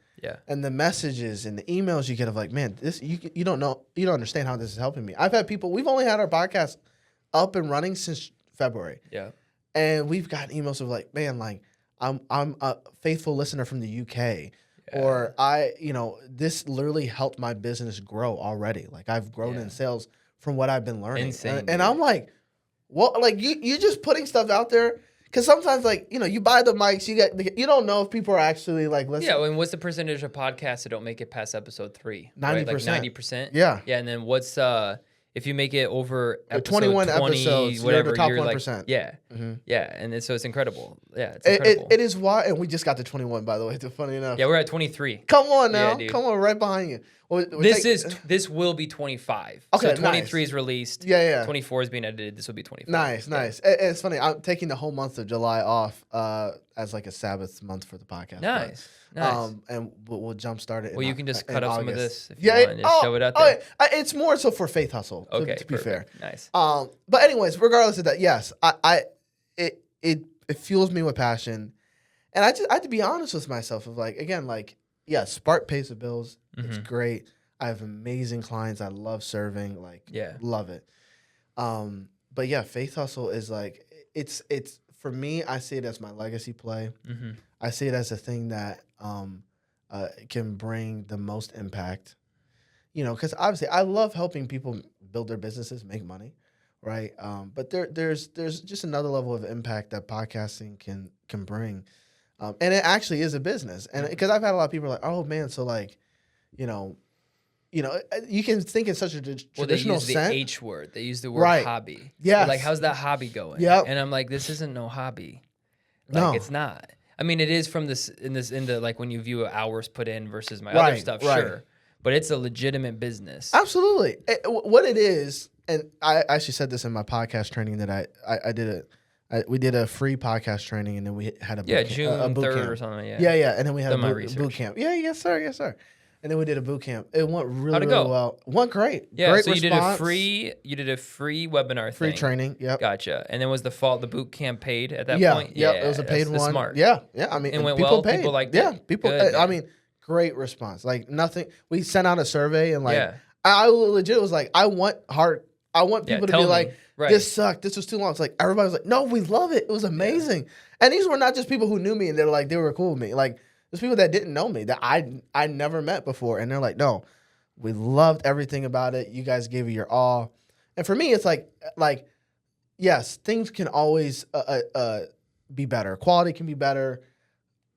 B: and the messages and the emails you get of like, man, this you don't understand how this is helping me. I've had people. We've only had our podcast up and running since February. Yeah, and we've gotten emails of like, man, like I'm a faithful listener from the UK. Yeah. Or this literally helped my business grow already. Like I've grown in sales from what I've been learning.
A: Insane,
B: and I'm like, what? Like you just putting stuff out there. Because sometimes, like, you buy the mics, you don't know if people are actually, like, listening.
A: Yeah, and what's the percentage of podcasts that don't make it past episode 3?
B: 90%.
A: Right? Like 90%?
B: Yeah.
A: Yeah, and then what's, if you make it over episode
B: 21
A: 20,
B: episodes,
A: whatever,
B: you're the top
A: you're
B: 1%.
A: like, yeah, yeah, and so it's incredible. Yeah, it's incredible.
B: It is why, and we just got to 21, by the way. It's funny enough.
A: Yeah, we're at 23.
B: Come on now,
A: dude.
B: come on, right behind you. Well,
A: This will be 25.
B: Okay,
A: so 23 is released.
B: Yeah.
A: 24 is being edited. This will be 25.
B: Nice. It's funny. I'm taking the whole month of July off as like a Sabbath month for the podcast.
A: Nice.
B: And we'll jumpstart it.
A: Well, you can just cut up some of this if
B: you
A: want and just show it out there.
B: It's more so for Faithustle.
A: Okay,
B: to be fair.
A: Nice.
B: But anyways, regardless of that, yes, it fuels me with passion, and I have to be honest with myself. Of like, again, like, yeah, Spark pays the bills. It's great. I have amazing clients. I love serving. Like, love it. But yeah, Faithustle is like, it's for me. I see it as my legacy play. I see it as a thing that can bring the most impact. You know, because obviously I love helping people build their businesses, make money, right? But there's just another level of impact that podcasting can bring, and it actually is a business. And because I've had a lot of people like, oh man, so like, you know, you can think in such a traditional sense.
A: They use the H word. They use the word hobby.
B: Yeah.
A: Like, how's that hobby going?
B: Yep.
A: And I'm like, this isn't no hobby. Like, it's not. I mean, it is from this into like when you view hours put in versus my other stuff, sure. But it's a legitimate business.
B: Absolutely. What it is, and I actually said this in my podcast training that I did we did a free podcast training, and then we had a boot camp,
A: June
B: boot
A: 3rd
B: camp.
A: or something.
B: Yeah, and then we had a boot camp. Yeah, yes sir. And then we did a boot camp. It went really well. Went great.
A: Yeah,
B: great
A: so
B: response.
A: you did a free webinar
B: free training. Yep.
A: Gotcha. And then was the boot camp paid at that point?
B: Yeah, it was a paid one.
A: Smart.
B: Yeah. I mean,
A: it went
B: people
A: well.
B: paid.
A: People liked
B: it.
A: it.
B: People.
A: Good,
B: I mean, great response. Like nothing. We sent out a survey and like I legit was like, I want people to be like, this sucked. This was too long. It's like everybody was like, no, we love it. It was amazing. Yeah. And these were not just people who knew me and they were cool with me. Like there's people that didn't know me that I never met before, and they're like, no, we loved everything about it. You guys gave it your all. And for me, it's like yes, things can always be better. Quality can be better.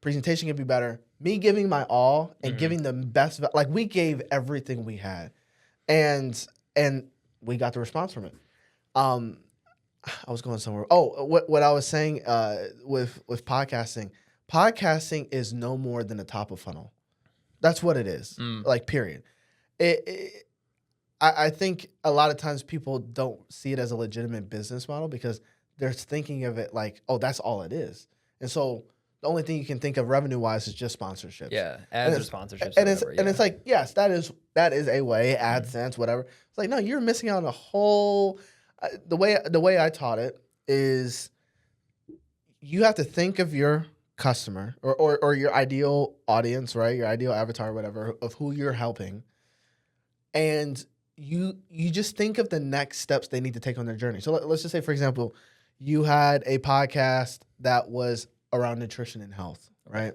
B: Presentation can be better. Me giving my all and giving the best, like we gave everything we had, and we got the response from it. I was going somewhere. Oh, what I was saying with podcasting. Podcasting is no more than a top of funnel. That's what it is. Like, period. I think a lot of times people don't see it as a legitimate business model because they're thinking of it like, oh, that's all it is. And so the only thing you can think of revenue-wise is just sponsorships.
A: Yeah, ads or sponsorships.
B: And it's like, yes, that is a way, AdSense, whatever. It's like, no, you're missing out on a whole. The way I taught it is, you have to think of your customer or your ideal audience, right? Your ideal avatar, whatever, of who you're helping, and you just think of the next steps they need to take on their journey. So let's just say, for example, you had a podcast that was around nutrition and health, right?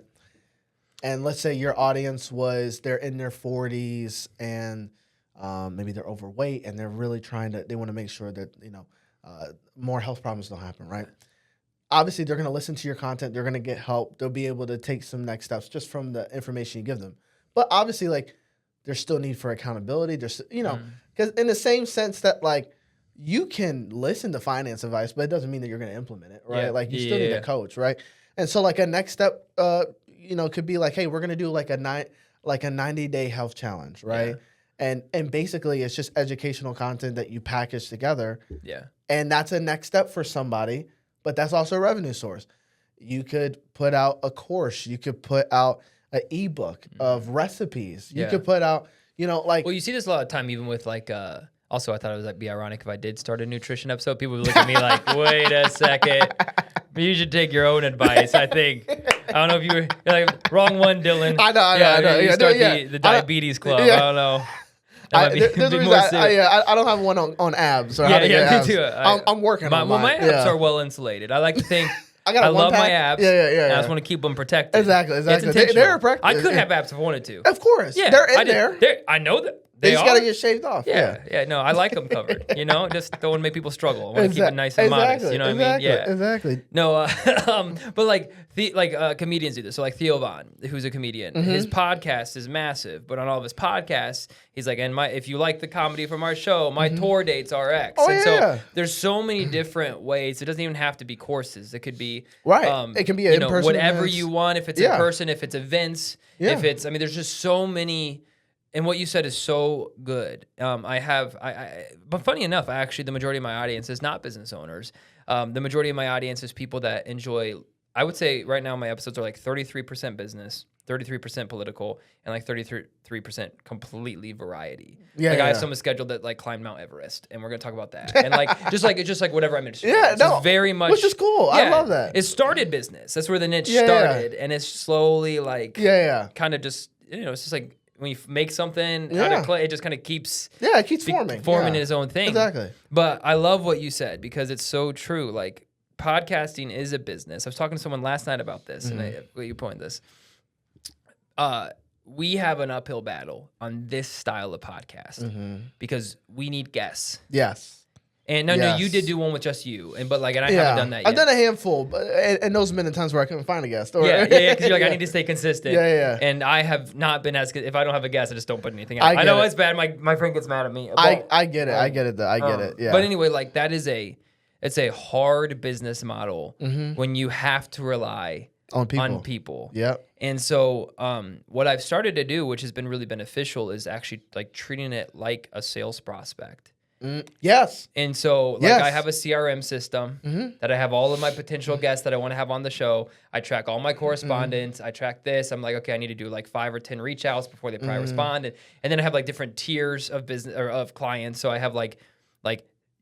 B: And let's say your audience they're in their 40s and maybe they're overweight and they're really they want to make sure that, more health problems don't happen, right? Obviously, they're going to listen to your content. They're going to get help. They'll be able to take some next steps just from the information you give them. But obviously, like, there's still need for accountability. There's, because in the same sense that, like, you can listen to finance advice, but it doesn't mean that you're going to implement it, right? Yeah. Like, you still need a coach, right? And so, like, a next step, could be like, hey, we're going to do like a 90-day health challenge, right? Yeah. And basically, it's just educational content that you package together. Yeah. And that's a next step for somebody, but that's also a revenue source. You could put out a course. You could put out an ebook of recipes. You could put out, like.
A: Well, you see this a lot of time, even with like. Also, I thought it would be ironic if I did start a nutrition episode. People would look at me like, "Wait a second, you should take your own advice." I think. I don't know if you're like wrong one, Dillon.
B: I know.
A: You start the diabetes club. I don't know.
B: There's a reason I don't have one on abs. Or me too. I'm working on mine.
A: My abs are well insulated. I like to think.
B: I
A: love my abs.
B: Yeah.
A: And I just want to keep them protected.
B: Exactly.
A: They're practical. I could have abs if I wanted to.
B: Of course. Yeah, they're in there.
A: I know that.
B: They just got to get shaved off.
A: Yeah. No, I like them covered. Just don't want to make people struggle. I want to keep it nice and modest. You know what I mean? Yeah,
B: exactly.
A: No, but comedians do this. So like Theo Von, who's a comedian, his podcast is massive. But on all of his podcasts, he's like, and if you like the comedy from our show, my tour dates are X. So there's so many different ways. It doesn't even have to be courses. It could be
B: it can be in-person
A: whatever
B: events.
A: you want. If it's in person, if it's events, if it's there's just so many. And what you said is so good. But funny enough, actually, the majority of my audience is not business owners. The majority of my audience is people that enjoy, I would say right now my episodes are like 33% business, 33% political, and like 33% completely variety. I have someone scheduled that like climbed Mount Everest, and we're going to talk about that. And it's just like whatever I'm interested in. It's very much.
B: Which is cool. I love that.
A: It started business. That's where the niche started. And it's slowly kind of just, it's just like, when you make something out of clay, it just kind of keeps
B: it keeps forming
A: its own thing.
B: Exactly.
A: But I love what you said because it's so true. Like podcasting is a business. I was talking to someone last night about this, and you point this. We have an uphill battle on this style of podcast because we need guests.
B: Yes.
A: And no, you did do one with just you, and I haven't done that yet.
B: I've done a handful, but and those have been the times where I couldn't find a guest.
A: Because you're like, I need to stay consistent. And I have not been as good. If I don't have a guest, I just don't put anything out. I know it's bad. My friend gets mad at me.
B: I get it. I get it. Though. I get it. Yeah.
A: But anyway, that is it's a hard business model when you have to rely on people.
B: Yep.
A: And so, what I've started to do, which has been really beneficial, is actually treating it like a sales prospect.
B: Yes.
A: And so I have a CRM system that I have all of my potential guests that I want to have on the show. I track all my correspondence. I track this. I'm like, okay, I need to do 5 or 10 reach outs before they probably respond. And then I have different tiers of business or of clients. So I have like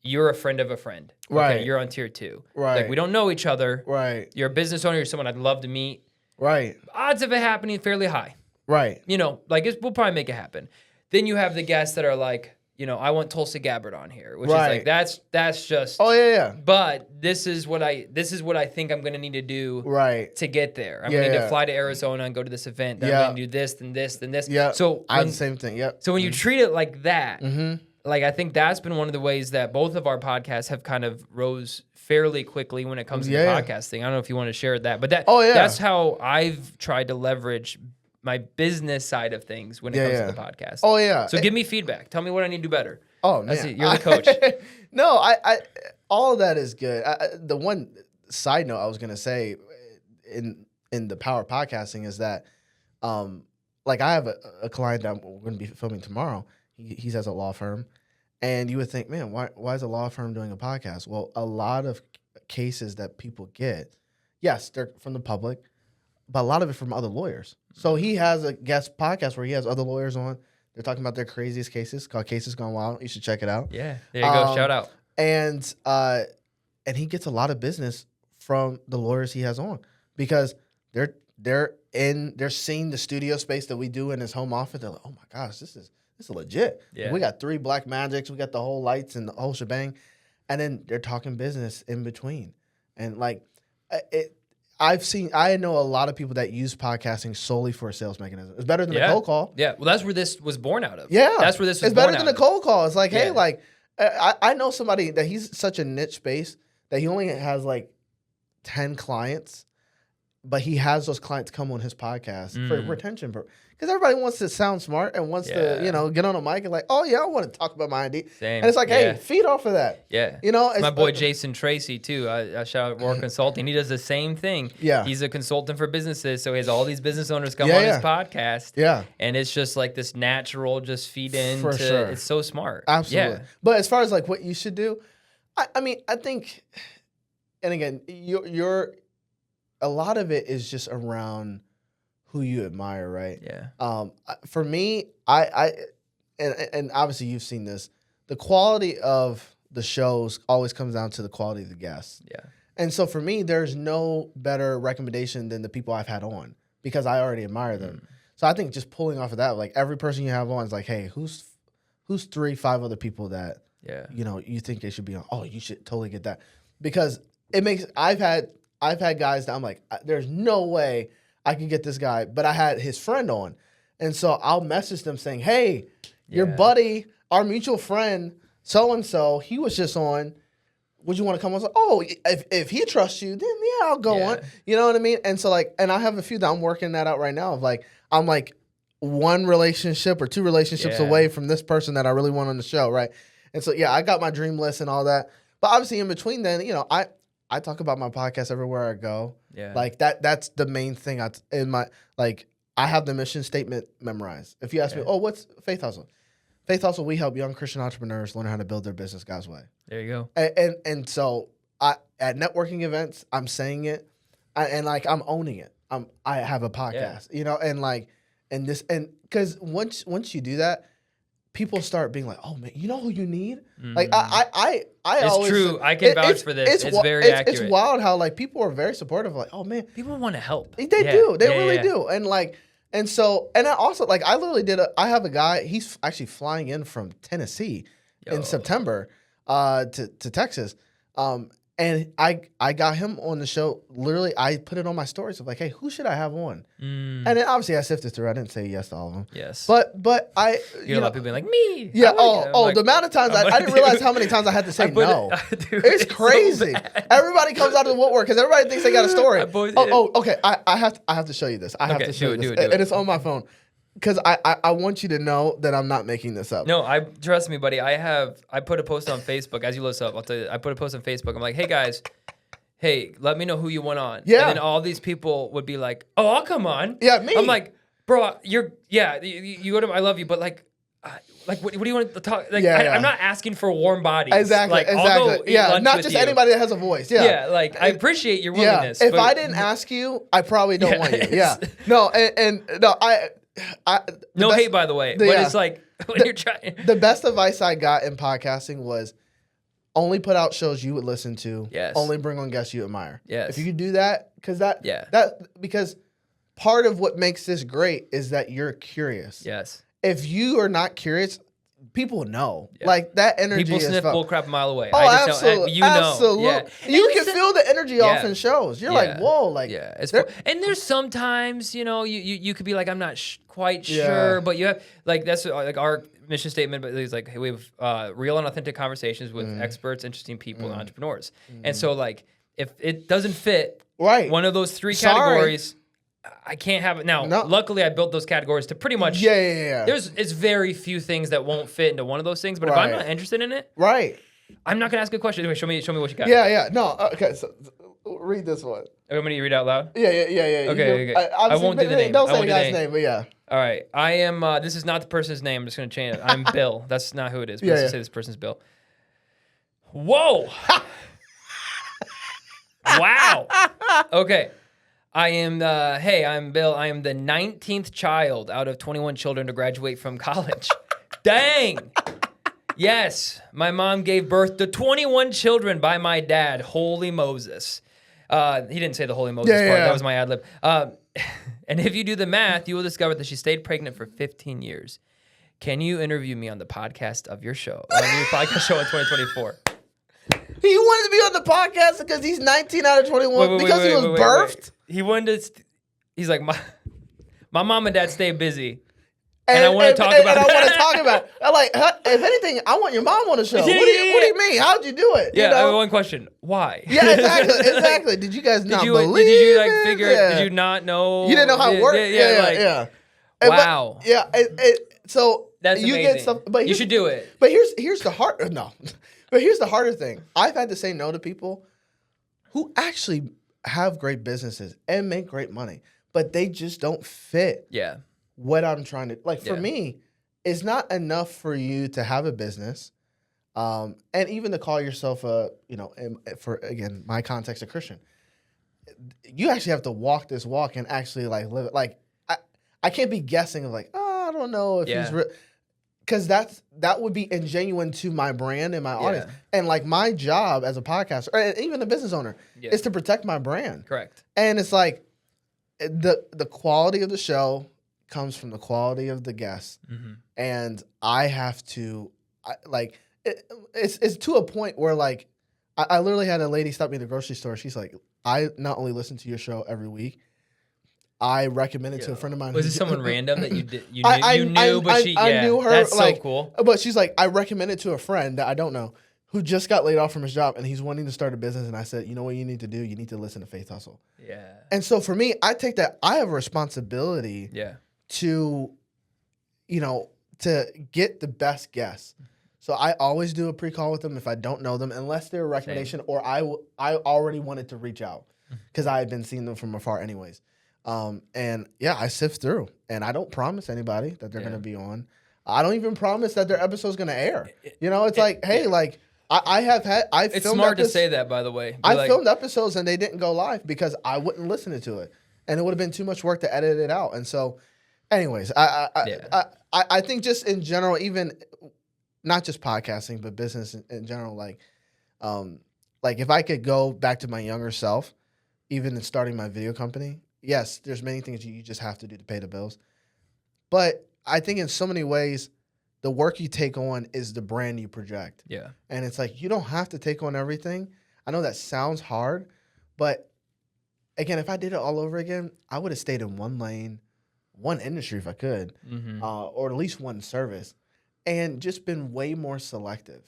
A: you're a friend of a friend.
B: Right.
A: Okay, you're on tier 2.
B: Right.
A: We don't know each other.
B: Right.
A: You're a business owner. You're someone I'd love to meet.
B: Right.
A: Odds of it happening fairly high.
B: Right.
A: We'll probably make it happen. Then you have the guests that are like, I want Tulsi Gabbard on here, which is that's just.
B: Oh yeah.
A: But this is what I think I'm gonna need to do.
B: To
A: get there. I'm gonna need to fly to Arizona and go to this event. Then I'm gonna do this, then this, then this.
B: Yeah.
A: So
B: I have the same thing. Yep.
A: So when you treat it like that, I think that's been one of the ways that both of our podcasts have kind of rose fairly quickly when it comes to the podcasting. I don't know if you want to share that, but that's how I've tried to leverage my business side of things when it comes to the podcast.
B: Oh yeah.
A: So give me feedback. Tell me what I need to do better.
B: Oh man,
A: you're the coach.
B: No, I all of that is good. The one side note I was gonna say in the power of podcasting is that, I have a client that we're gonna be filming tomorrow. He has a law firm, and you would think, man, why is a law firm doing a podcast? Well, a lot of cases that people get, yes, they're from the public, but a lot of it from other lawyers. So he has a guest podcast where he has other lawyers on. They're talking about their craziest cases called Cases Gone Wild. You should check it out.
A: Yeah, there you go. Shout out.
B: And he gets a lot of business from the lawyers he has on because they're seeing the studio space that we do in his home office. They're like, oh my gosh, this is legit. Yeah. We got 3 Black Magics. We got the whole lights and the whole shebang. And then they're talking business in between. And I know a lot of people that use podcasting solely for a sales mechanism. It's better than a cold call.
A: Yeah. Well, that's where this was born out of.
B: Yeah.
A: That's where this was
B: born
A: out of.
B: It's better than a cold call. It's like, hey, I know somebody that he's such a niche space that he only has 10 clients, but he has those clients come on his podcast for retention. Because everybody wants to sound smart and wants to, get on a mic and oh yeah, I want to talk about my idea.
A: Same.
B: And it's hey, feed off of that.
A: Yeah. It's my boy Jason Tracy too. I shout out Roar Consulting. He does the same thing.
B: Yeah.
A: He's a consultant for businesses, so he has all these business owners come on his podcast.
B: Yeah.
A: And it's just this natural just feed in.
B: For sure.
A: It's so smart.
B: Absolutely.
A: Yeah.
B: But as far as what you should do, I think, and again, you're a lot of it is just around who you admire, right?
A: Yeah.
B: For me, and obviously you've seen this, the quality of the shows always comes down to the quality of the guests.
A: Yeah.
B: And so for me, there's no better recommendation than the people I've had on because I already admire them. So I think just pulling off of that, every person you have on is hey, who's 3-5 other people that you think they should be on? Oh, you should totally get that because it makes. I've had guys that I'm there's no way I can get this guy, but I had his friend on. And so I'll message them saying, hey, Your buddy, our mutual friend, so-and-so, he was just on. Would you want to come on? Oh, if he trusts you, then yeah, I'll go on. You know what I mean? And so like, and I have a few that I'm working that out right now of like, I'm like one relationship or two relationships away from this person that I really want on the show, right? And so, yeah, I got my dream list and all that. But obviously in between then, you know, I talk about my podcast everywhere I go. Yeah. Like that's the main thing I have the mission statement memorized. If you ask me, what's Faithustle? Faithustle, we help young Christian entrepreneurs learn how to build their business God's way.
A: There you go.
B: And so at networking events, I'm saying it, and like I'm owning it. I have a podcast, you know, and because once you do that, people start being like, oh man, you know who you need? Mm-hmm. Like I
A: it's
B: always
A: true. I can vouch for this. It's very accurate.
B: It's wild how like people are very supportive. Like, oh man,
A: people want to help.
B: They do. They really do. And like. And so, and I also, like, I literally I have a guy, he's actually flying in from Tennessee in September to Texas. And I got him on the show. Literally, I put it on my stories of like, hey, who should I have on? And then obviously I sifted through. I didn't say yes to all of them.
A: Yes.
B: But I,
A: you know, a lot of people being like, me.
B: Yeah. Like, the amount of times I didn't realize how many times I had to say no. Dude, it's crazy. So everybody comes out of the woodwork because everybody thinks they got a story. Okay. I have to show you this. I have to show you this. And it's on my phone. Because I want you to know that I'm not making this up.
A: No, trust me, buddy. I put a post on Facebook. As you listen up, I'll tell you. I put a post on Facebook. I'm like, hey guys, let me know who you want on. Yeah. And then all these people would be like, oh, I'll come on.
B: Yeah, me.
A: I'm like, bro, you go to I love you, but like what do you want to talk? Like, I'm not asking for warm bodies.
B: Exactly.
A: Like, I'll go eat lunch
B: not
A: with
B: just
A: you.
B: anybody that has a voice. Yeah.
A: Yeah. Like I appreciate your willingness.
B: Yeah. If I didn't ask you, I probably don't want you. Yeah. No. And no.
A: No hate, by the way, but it's like when you're trying.
B: The best advice I got in podcasting was only put out shows you would listen to.
A: Yes.
B: Only bring on guests you admire.
A: Yes.
B: If you could do that, because part of what makes this great is that you're curious.
A: Yes.
B: If you are not curious, people know. Yeah. Like that energy.
A: People sniff bullcrap a mile away.
B: Oh, absolutely. Absolutely.
A: Yeah.
B: You can feel the energy off in shows. You're like, whoa, like
A: and there's sometimes, you know, you could be like, I'm not quite sure, but you have like that's like our mission statement. But it's like, hey, we have real and authentic conversations with experts, interesting people, and entrepreneurs. And so like, if it doesn't fit one of those three categories. I can't have it now. No. Luckily, I built those categories to pretty much.
B: Yeah.
A: It's very few things that won't fit into one of those things. But if I'm not interested in it, I'm not gonna ask a question. Anyway, show me what you got.
B: Yeah. No, okay. So read this one.
A: I'm gonna read out loud.
B: Yeah.
A: Okay. I won't do the name.
B: Don't say the guy's name, but yeah.
A: All right. I am. This is not the person's name. I'm just gonna change it. I'm Bill. That's not who it is. But let's say this person's Bill. Whoa. Wow. Okay. I'm Bill. I am the 19th child out of 21 children to graduate from college. Dang. Yes. My mom gave birth to 21 children by my dad. Holy Moses. He didn't say the Holy Moses part. That was my ad lib. And if you do the math, you will discover that she stayed pregnant for 15 years. Can you interview me on the podcast of your show? On your podcast show in 2024.
B: He wanted to be on the podcast because he's 19 out of 21 because he was birthed.
A: He wanted to. He's like, my mom and dad stay busy, and I want to talk about.
B: And I want to talk about. I'm like, if anything, I want your mom on the show. What do you mean? How'd you do it?
A: Yeah, I have one question. Why?
B: Yeah, exactly. Did you guys not believe?
A: Did you like figure? Did you not know?
B: You didn't know how it worked. Yeah.
A: Wow.
B: So
A: that's
B: you
A: amazing.
B: get stuff, but
A: you should do it.
B: But here's the hard. No. But here's the harder thing. I've had to say no to people who actually have great businesses and make great money, but they just don't fit what I'm trying to, like for me, it's not enough for you to have a business and even to call yourself for, again, my context, a Christian. You actually have to walk this walk and actually like live it. Like I can't be guessing of like, I don't know if he's real. Because that would be ingenuine to my brand and my audience. And like my job as a podcaster, or even a business owner, is to protect my brand.
A: Correct. And
B: it's like the quality of the show comes from the quality of the guests. Mm-hmm. And I have to, it's to a point where like, I literally had a lady stop me at the grocery store. She's like, I not only listen to your show every week, I recommended to a friend of mine.
A: Was it someone random that you did? You
B: I knew her.
A: That's
B: like,
A: so cool.
B: But she's like, I recommended to a friend that I don't know who just got laid off from his job and he's wanting to start a business. And I said, you know what you need to do? You need to listen to Faith Hustle.
A: Yeah.
B: And so for me, I take that I have a responsibility to, to get the best guests. So I always do a pre-call with them if I don't know them, unless they're a recommendation or I already wanted to reach out because I had been seeing them from afar anyways. And yeah, I sift through and I don't promise anybody that they're going to be on. I don't even promise that their episode's going to air. It's like, hey, like
A: It's smart to say that, by the way.
B: I filmed episodes and they didn't go live because I wouldn't listen to it. And it would have been too much work to edit it out. And so anyways, I think just in general, even not just podcasting, but business in general, like if I could go back to my younger self, even in starting my video company, yes, there's many things you just have to do to pay the bills. But I think in so many ways, the work you take on is the brand you project.
A: Yeah.
B: And it's like, you don't have to take on everything. I know that sounds hard, but again, if I did it all over again, I would have stayed in one lane, one industry if I could, or at least one service, and just been way more selective,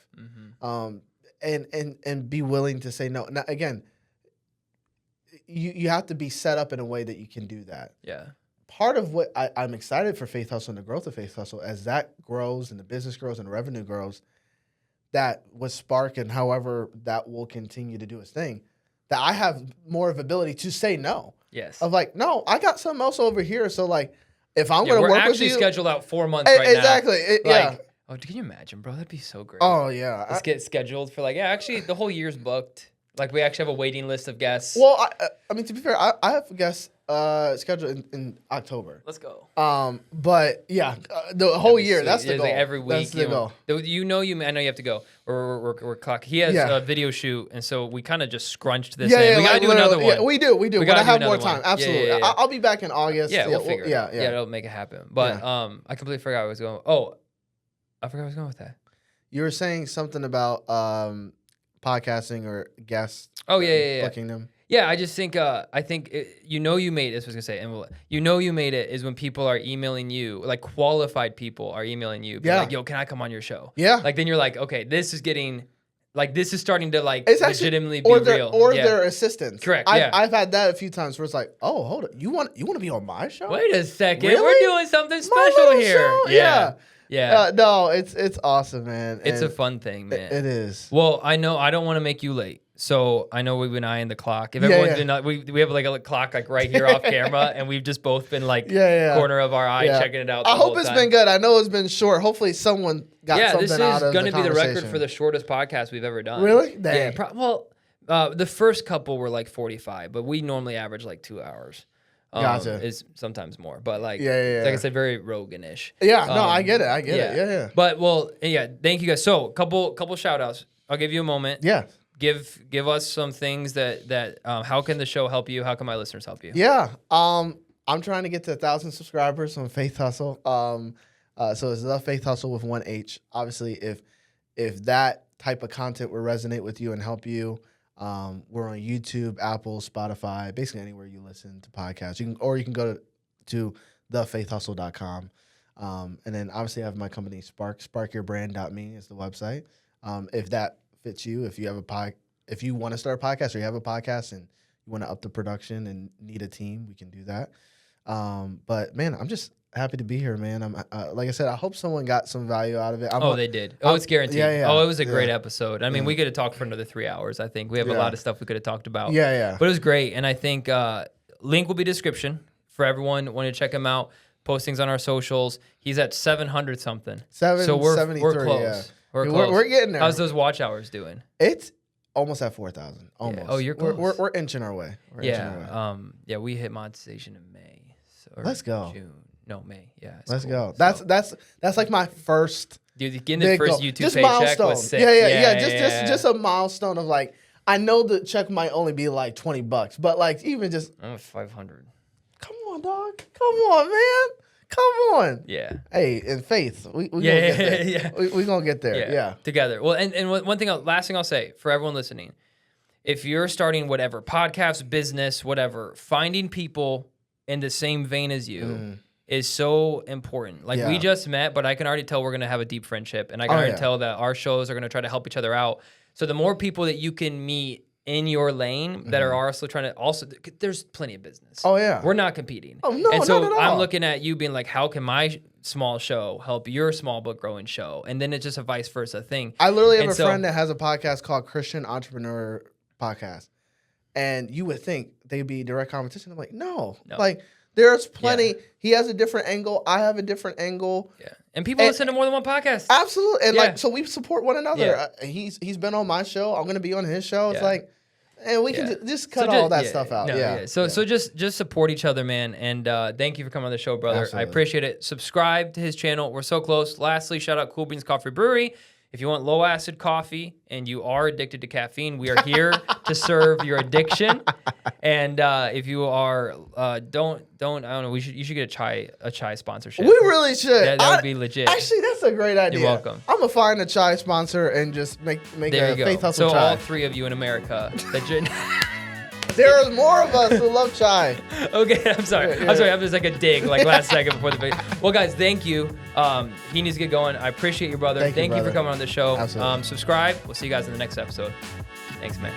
B: and be willing to say no. Now, again, you have to be set up in a way that you can do that.
A: Yeah.
B: Part of what I'm excited for Faith Hustle and the growth of Faith Hustle, as that grows and the business grows and the revenue grows, that with Spark and however that will continue to do its thing, that I have more of ability to say no.
A: Yes.
B: Of like, no, I got something else over here. So like, if I'm going to work with you.
A: We're actually scheduled out 4 months right now.
B: Exactly.
A: Oh, can you imagine, bro? That'd be so great.
B: Oh, yeah.
A: Let's get scheduled for actually the whole year's booked. Like we actually have a waiting list of guests.
B: Well, I mean, to be fair, I have guests scheduled in October.
A: Let's go.
B: But yeah, the whole year. Sweet. That's the goal.
A: Like every week.
B: That's the goal.
A: I know you have to go. We're clock. He has a video shoot, and so we kind of just scrunched this in. We gotta do another one.
B: Yeah, we do. When I have more time, absolutely.
A: Yeah.
B: I'll be back in August.
A: Yeah, we'll figure it out.
B: Yeah,
A: it'll make it happen. But I completely forgot I was going. Oh, I forgot I was going with that.
B: You were saying something about podcasting or guests.
A: Oh yeah.
B: Booking them.
A: Yeah, I just think you made it. This was gonna say, and you made it is when people are emailing you, like qualified people are emailing you, like, yo, can I come on your show?
B: Yeah.
A: Like then you're like, okay, this is starting to
B: it's
A: legitimately
B: actually,
A: be real.
B: Or their assistants.
A: Correct.
B: I've had that a few times where it's like, oh, hold it, you want to be on my show?
A: Wait a second,
B: really?
A: We're doing something special here.
B: Show? Yeah. No, it's awesome, man.
A: It's a fun thing, man.
B: It is.
A: Well, I know I don't want to make you late. So I know we've been eyeing the clock. If everyone's been, we have like a clock like right here off camera, and we've just both been like corner of our eye checking it out.
B: I hope it's been good. I know it's been short. Hopefully someone got something out of the conversation.
A: This is going to be the record for the shortest podcast we've ever done.
B: Really?
A: Dang. Yeah. The first couple were like 45, but we normally average like 2 hours.
B: Gotcha.
A: Is sometimes more, but like
B: like
A: I said, very Rogan-ish.
B: Yeah, no, I get it. Yeah.
A: But thank you guys. So couple shout outs. I'll give you a moment.
B: Yeah.
A: Give us some things that how can the show help you? How can my listeners help you?
B: Yeah. I'm trying to get to 1,000 subscribers on Faith Hustle. So it's the Faith Hustle with 1 H. Obviously, if that type of content will resonate with you and help you, we're on YouTube, Apple, Spotify, basically anywhere you listen to podcasts. You can go to thefaithhustle.com. And then obviously I have my company Spark. Sparkyourbrand.me is the website. If that fits you, if you want to start a podcast or you have a podcast and you want to up the production and need a team, we can do that. But man, I'm just happy to be here, man. I'm like I said, I hope someone got some value out of it.
A: They did. It's guaranteed.
B: Yeah.
A: Oh, it was a great episode. I mean, we could have talked for another 3 hours. I think we have a lot of stuff we could have talked about.
B: Yeah.
A: But it was great, and I think link will be description for everyone. Want to check him out? Postings on our socials. He's at 700 something.
B: So we're close.
A: Yeah. We're close.
B: We're getting there.
A: How's those watch hours doing?
B: It's almost at 4,000. Almost.
A: Yeah. Oh, you're close.
B: We're inching our way.
A: We hit monetization in May.
B: Let's go.
A: June. No, May. Yeah.
B: Let's
A: cool.
B: go. That's like my first.
A: Dude, getting the first YouTube
B: just
A: paycheck
B: milestone.
A: was sick.
B: Yeah. Just a milestone of like, I know the check might only be like $20, but like even just.
A: I'm 500.
B: Come on, dog. Come on, man. Come on.
A: Yeah.
B: Hey, in faith, we gonna get there.
A: Yeah.
B: We gonna get there. Yeah.
A: Together. Well, and one thing, last thing I'll say for everyone listening, if you're starting whatever podcast, business, whatever, finding people in the same vein as you is so important. Like we just met, but I can already tell we're going to have a deep friendship, and I can already tell that our shows are going to try to help each other out. So the more people that you can meet in your lane that are also trying to there's plenty of business.
B: Oh yeah.
A: We're not competing.
B: Oh no,
A: and so
B: not at all.
A: I'm looking at you being like, how can my small show help your small but growing show? And then it's just a vice versa thing.
B: I literally have a friend that has a podcast called Christian Entrepreneur Podcast. And you would think they'd be direct competition. I'm like, no. Like there's plenty. He has a different angle. I have a different angle.
A: Yeah. And people listen to more than one podcast.
B: Absolutely. And like, so we support one another. Yeah. He's been on my show. I'm going to be on his show. It's like, and we can just cut all that stuff out.
A: So just support each other, man. And thank you for coming on the show, brother.
B: Absolutely.
A: I appreciate it. Subscribe to his channel. We're so close. Lastly, shout out Cool Beans Coffee Brewery. If you want low acid coffee and you are addicted to caffeine, we are here to serve your addiction. And if you are I don't know, you should get a chai sponsorship.
B: We really should.
A: That would be legit.
B: Actually, that's a great idea.
A: You're welcome.
B: I'm gonna find a chai sponsor and just make
A: there
B: a
A: you
B: Faith
A: go.
B: Hustle
A: So
B: chai.
A: all three of you in America that
B: there are more of us who love chai.
A: Okay, I'm sorry. I'm sorry. I'm just like a dig, like last second before the video. Well, guys, thank you. He needs to get going. I appreciate you, brother. Thank you for coming on the show.
B: Absolutely.
A: Subscribe. We'll see you guys in the next episode. Thanks, man.